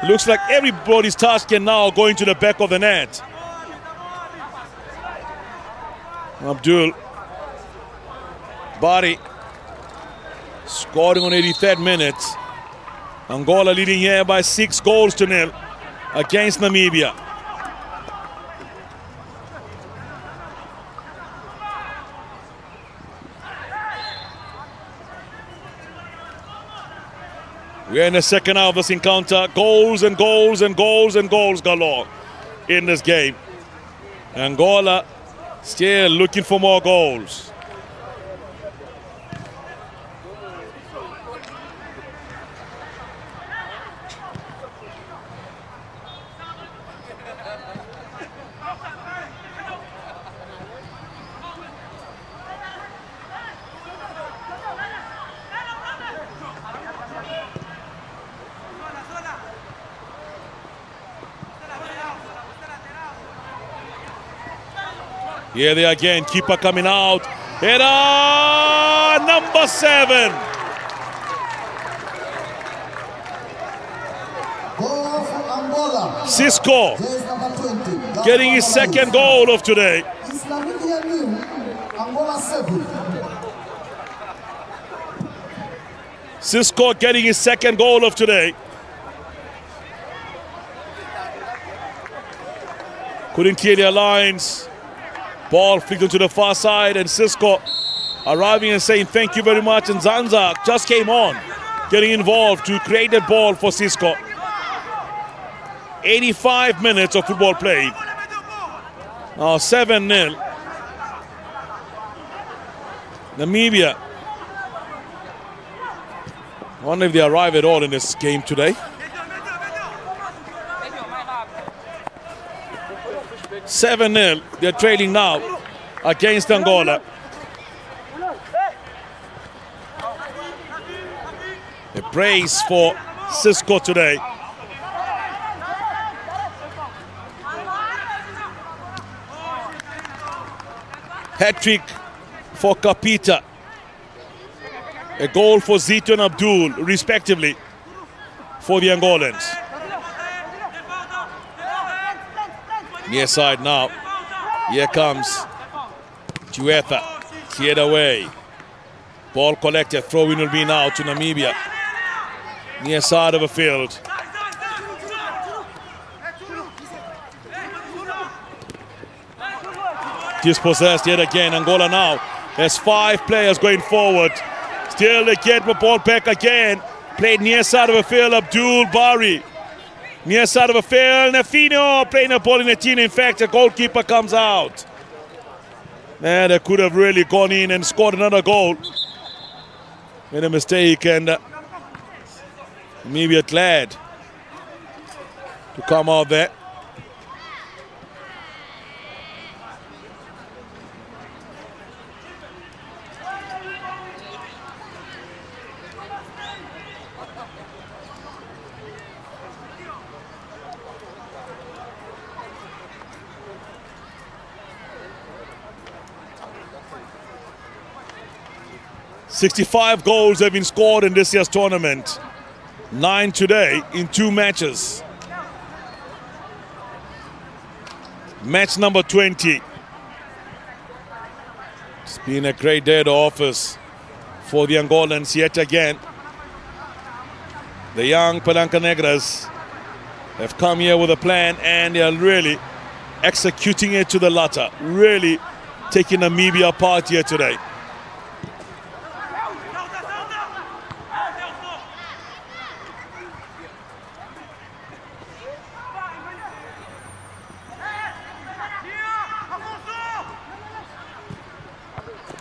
Looks like everybody's task can now go into the back of the net. Abdul. Bari scoring on 83rd minute. Angola leading here by 6 goals to nil against Namibia. We're in the second half of this encounter. Goals and goals and goals and goals galore in this game. Angola still looking for more goals. Here they are again, keeper coming out. Header number 7. Goal for Angola. Angola. Cisco Jersey number 20. getting his second goal of today. It's Namibia 0, Angola 7. Cisco getting his second goal of today. Couldn't clear their lines. Ball flicked onto the far side, and Cisco arriving and saying thank you very much. And Zanza just came on, getting involved to create that ball for Cisco. 85 minutes of football played. Now 7-0. Namibia. I wonder if they arrive at all in this game today. 7-0. They're trailing now against Angola. A brace for Cisco today. Hat-trick for Kapita. A goal for Zito and Abdul, respectively, for the Angolans. Near side now. Here comes Juetha. Cleared away. Ball collected. Throw-in will be now to Namibia. Near side of the field. Dispossessed yet again. Angola now has 5 players going forward. Still they get the ball back again. Played near side of the field. Abdul Bari. Near side of the field. Nafino playing the ball in the team. In fact, the goalkeeper comes out. And they could have really gone in and scored another goal. Made a mistake, and maybe glad to come out there. "65 goals have been scored in this year's tournament. 9 today in 2 matches. Match number 20. It's been a great day at the office for the Angolans yet again. The young Palanca Negras have come here with a plan, and they are really executing it to the latter. Really taking Namibia apart here today.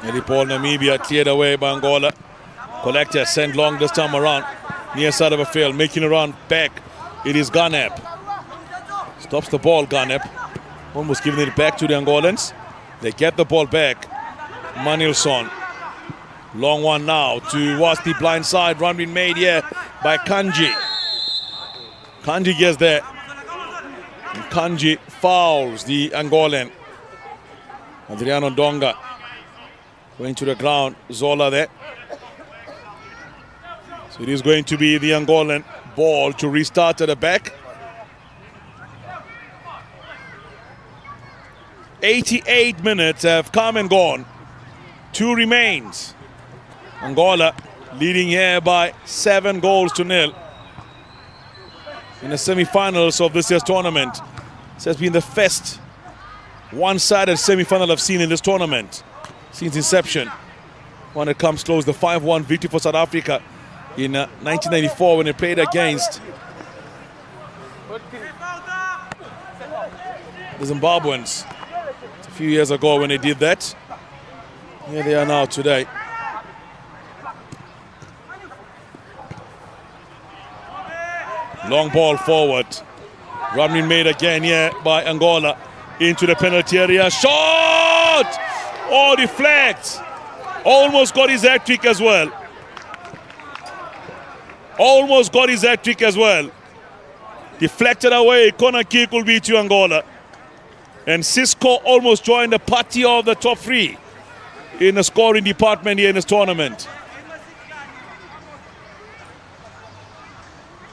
Eddie Paul, Namibia, cleared away by Angola. Collector sent long this time around. Near side of a field, making a run back. It is Ganep. Stops the ball, Ganep. Almost giving it back to the Angolans. They get the ball back. Manilson. Long one now towards the blind side. Run being made here by Kanji. Kanji gets there. And Kanji fouls the Angolan. Adriano Donga. Going to the ground, Zola there. So it is going to be the Angolan ball to restart at the back. 88 minutes have come and gone. 2 remains. Angola leading here by 7 goals to 0 in the semi-finals of this year's tournament. This has been the first one-sided semi-final I've seen in this tournament since inception. When it comes close, the 5-1 victory for South Africa in 1994 when they played against the Zimbabweans. It's a few years ago when they did that. Here they are now today. Long ball forward. Run being made again here by Angola into the penalty area. Shot! Oh, deflect. Almost got his hat-trick as well. Almost got his hat-trick as well. Deflected away. Corner kick will be to Angola. And Cisco almost joined the party of the top 3 in the scoring department here in this tournament.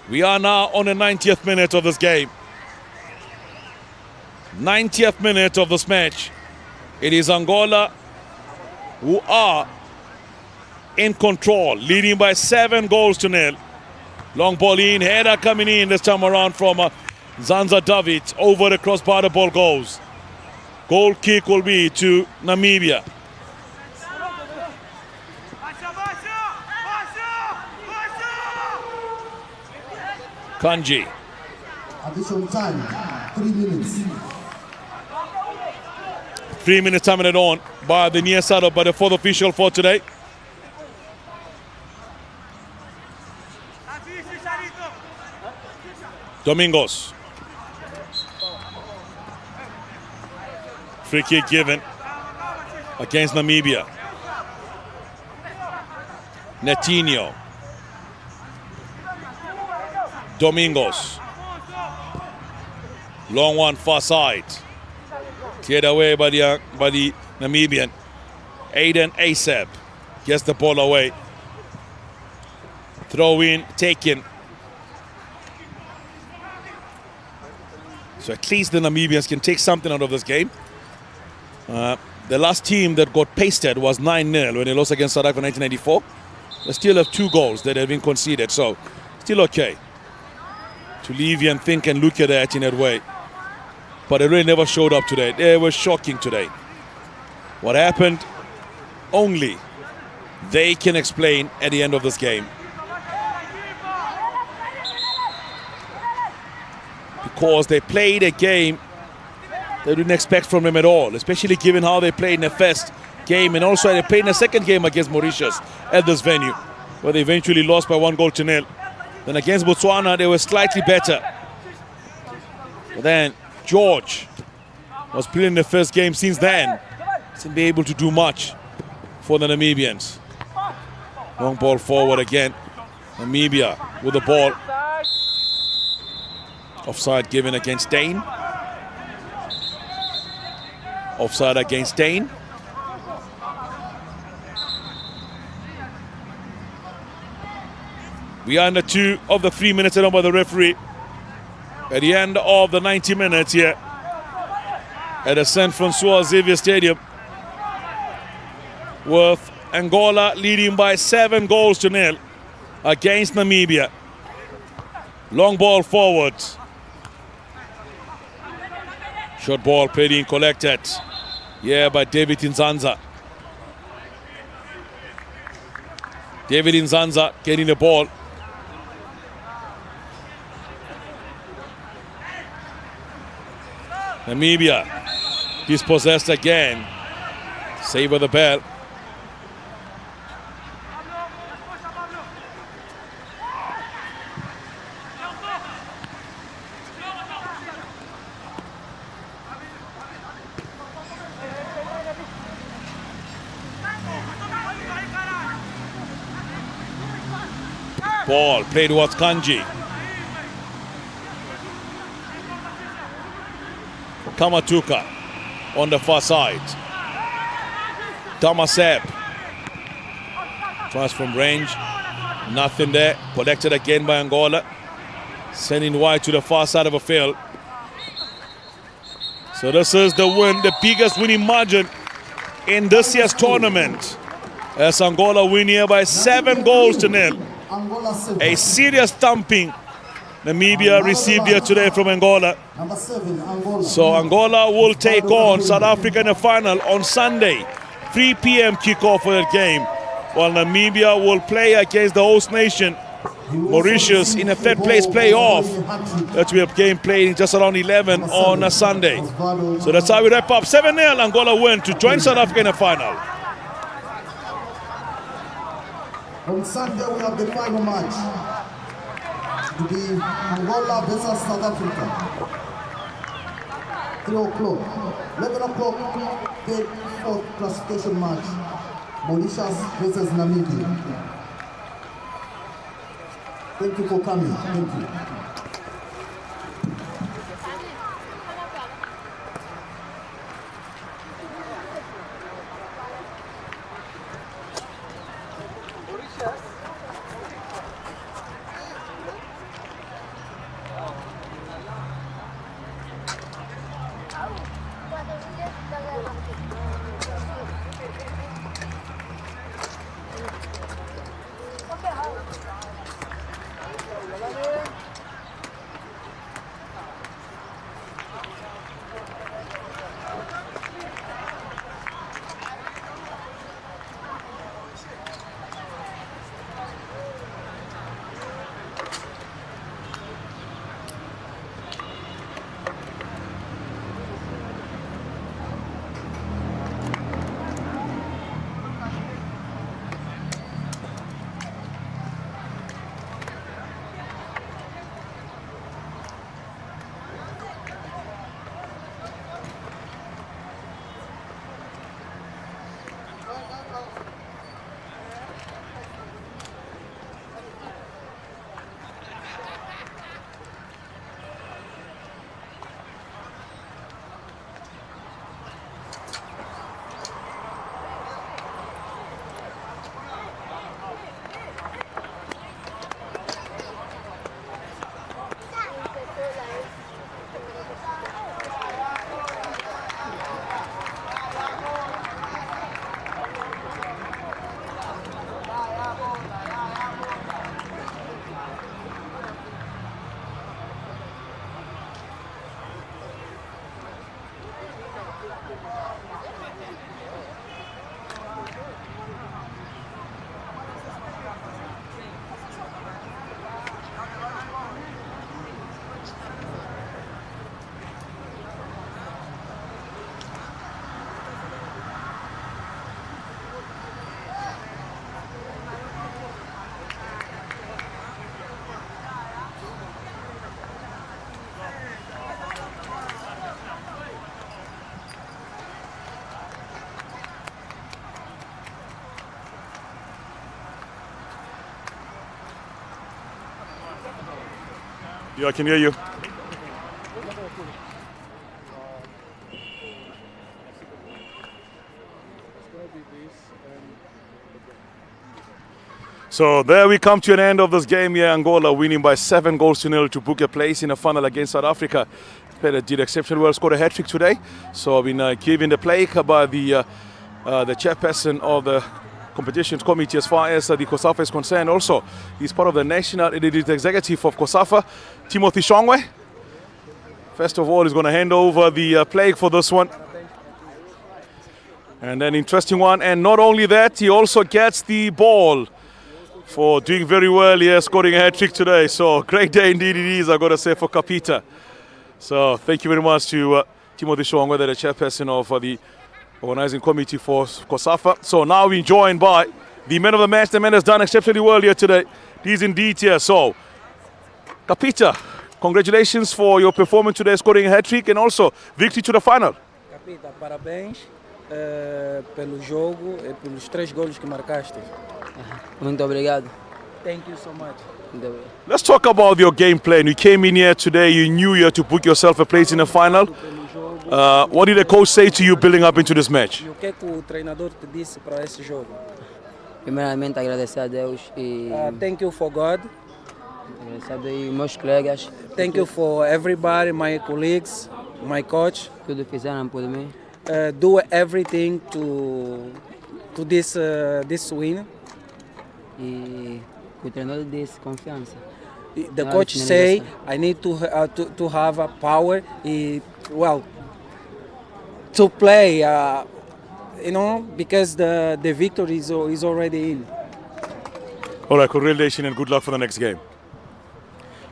We are now on the 90th minute of this game. 90th minute of this match. It is Angola who are in control, leading by 7-0. Long ball in, header coming in this time around from Zanza David. Over the crossbar, the ball goes. Goal kick will be to Namibia. Kanji. Additional time, 3 minutes. 3 minutes time added on by the near side by the fourth official for today. Domingos. Free kick given against Namibia. Netinho. Domingos. Long one far side. Cleared away by the Namibian. Aiden Asap gets the ball away. Throw in, taken. So at least the Namibians can take something out of this game. The last team that got pasted was 9-0 when they lost against South Africa in 1994. They still have 2 goals that have been conceded, so still okay to leave you and think and look at that in that way. But they really never showed up today. They were shocking today. What happened, only they can explain at the end of this game. Because they played a game they didn't expect from them at all, especially given how they played in the first game, and also they played in the second game against Mauritius at this venue, where they eventually lost by 1-0. Then against Botswana, they were slightly better. But then George was playing in the first game. Since then, hasn't been able to do much for the Namibians. Long ball forward again. Namibia with the ball. Offside given against Dane. Offside against Dane. We are under 2 of the 3 minutes by the referee. At the end of the 90 minutes here at the San Francois Xavier Stadium, with Angola leading by 7-0 against Namibia. Long ball forward. Short ball played in, collected. Yeah, by David Nzanza. David Nzanza getting the ball. Namibia dispossessed again. Save with the bell. Ball played towards Kanji. Kamatuka on the far side. Damasep tries from range. Nothing there. Collected again by Angola. Sending wide to the far side of the field. So this is the win, the biggest winning margin in this year's tournament. As Angola win here by 7-0. A serious thumping Namibia received here today from Angola. So Angola will take on South Africa in the final on Sunday. 3 p.m. kickoff for that game. While Namibia will play against the host nation, Mauritius, in a third place playoff. That we have game played in just around 11 on a Sunday. So that's how we wrap up. 7-0 Angola win to join South Africa in the final. On Sunday we have the final match. To be Angola versus South Africa. 3 o'clock. 11 o'clock, the fourth classification match. Mauritius versus Namibia. Thank you for coming. Thank you. Yeah, I can hear you. So there we come to an end of this game here. Angola winning by 7-0 to book a place in a final against South Africa. Played did exceptionally well, scored a hat-trick today. So I've been given the plaque by the chairperson of the competitions committee as far as the COSAFA is concerned. Also, he's part of the national executive of COSAFA, Timothy Shongwe. First of all, he's going to hand over the plaque for this one. And an interesting one. And not only that, he also gets the ball for doing very well here, scoring a hat-trick today. So great day indeed it is, I've got to say, for Kapita. So thank you very much to Timothy Shongwe, the chairperson of the organizing committee for COSAFA. So now we're joined by the man of the match. The man has done exceptionally well here today. He's indeed here. So Kapita, congratulations for your performance today, scoring a hat-trick and also victory to the final. Kapita, parabéns pelo jogo e pelos 3 golos que marcaste. Muito obrigado. Thank you so much. Let's talk about your game plan. You came in here today, you knew you had to book yourself a place in the final. What did the coach say to you building up into this match? E o que é que o treinador te disse para esse jogo? Primeiramente agradecer a Deus e Thank you for God. agradecer a Deus e meus colegas. Thank you for everybody, my colleagues, my coach. Tudo fizeram por mim. Do everything to this win. E o treinador disse confiança. The coach say I need to have a power. To play. Because the victory is already in. All right, congratulations and good luck for the next game.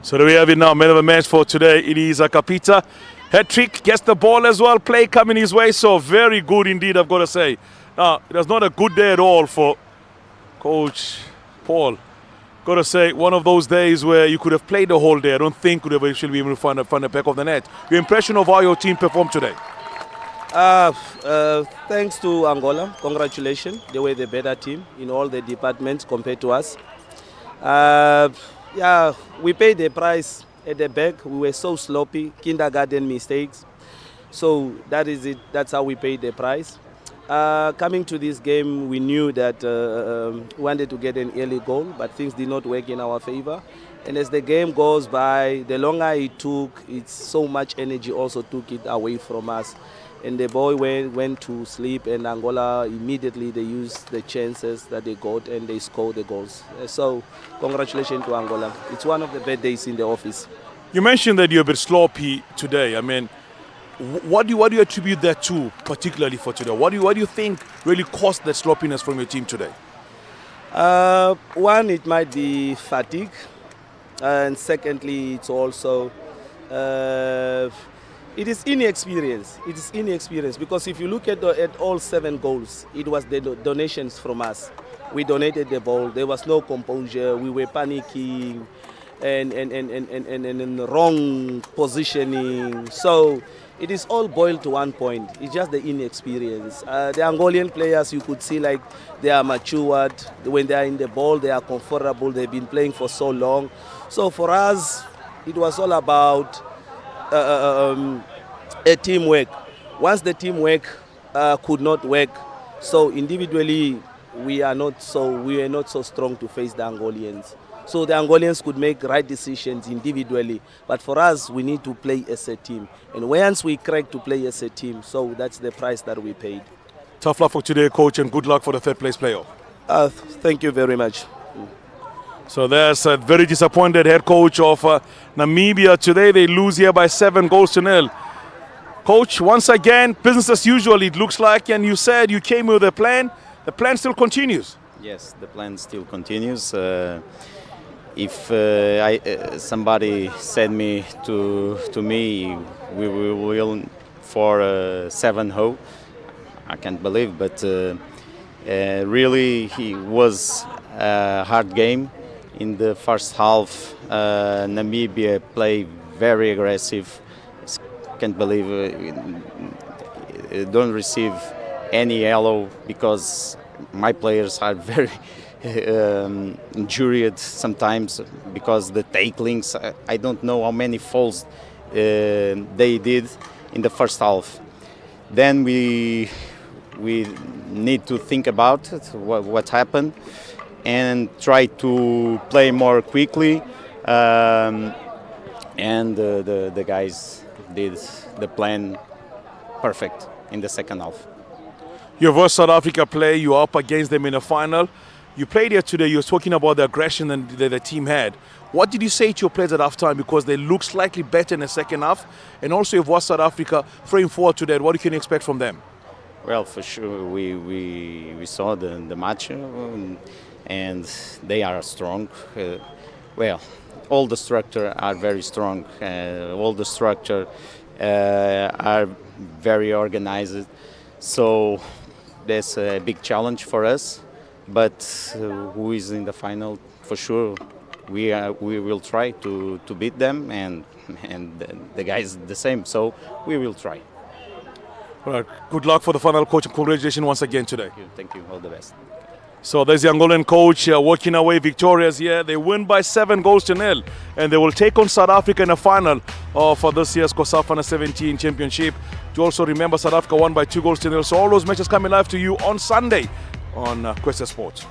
So there we have it now, man of the match for today. It is Kapita. Hat-trick, gets the ball as well, play coming his way, so very good indeed, I've got to say. Now, it was not a good day at all for Coach Paul. Got to say, one of those days where you could have played the whole day. I don't think could have actually been able to find the back of the net. Your impression of how your team performed today? Thanks to Angola, congratulations. They were the better team in all the departments compared to us. We paid the price at the back. We were so sloppy, kindergarten mistakes. So that is it. That's how we paid the price. Coming to this game, we knew that we wanted to get an early goal, but things did not work in our favor. And as the game goes by, the longer it took, it's so much energy also took it away from us. And the boy went to sleep, and Angola immediately they used the chances that they got and they scored the goals. So congratulations to Angola. It's one of the bad days in the office. You mentioned that you're a bit sloppy today. I mean, what do you attribute that to, particularly for today? What do you think really caused that sloppiness from your team today? One, it might be fatigue, and secondly, it's also it is inexperience. It is inexperience because if you look at all 7 goals, it was the donations from us. We donated the ball. There was no composure. We were panicking and wrong positioning. So it is all boiled to one point. It's just the inexperience. The Angolan players, you could see like they are matured. When they are in the ball, they are comfortable. They've been playing for so long. So for us, it was all about a teamwork. Once the teamwork could not work, so individually we are not so strong to face the Angolians. So the Angolians could make right decisions individually, but for us we need to play as a team. And once we crack to play as a team, so that's the price that we paid. Tough luck for today, coach, and good luck for the 3rd place playoff. Thank you very much. So there's a very disappointed head coach of Namibia. Today they lose here by 7-0. Coach, once again, business as usual it looks like, and you said you came with a plan. The plan still continues. Yes, the plan still continues. If somebody said to me we will win for 7-0, I can't believe, but really it was a hard game. In the first half, Namibia played very aggressive. Can't believe don't receive any yellow because my players are very, injured sometimes because the tacklings. I don't know how many falls they did in the first half. Then we need to think about it, what happened, and try to play more quickly. And the guys did the plan perfect in the second half. Your versus South Africa play, you are up against them in the final. You played here today, you were talking about the aggression that the team had. What did you say to your players at halftime? Because they look slightly better in the second half. And also you've watched South Africa throwing forward to that. What can you expect from them? Well, for sure, we saw the match, and they are strong. Well, all the structure are very strong. All the structure are very organized. So that's a big challenge for us. But who is in the final? For sure, we will try to beat them, and the guys the same. So we will try. All right. Good luck for the final, coach, and congratulations once again today. Thank you. All the best. So there's the Angolan coach walking away victorious here. They win by 7-0, and they will take on South Africa in the final for this year's COSAFA Under-17 Championship. To also remember, South Africa won by 2-0. So all those matches coming live to you on Sunday on Questa Sports.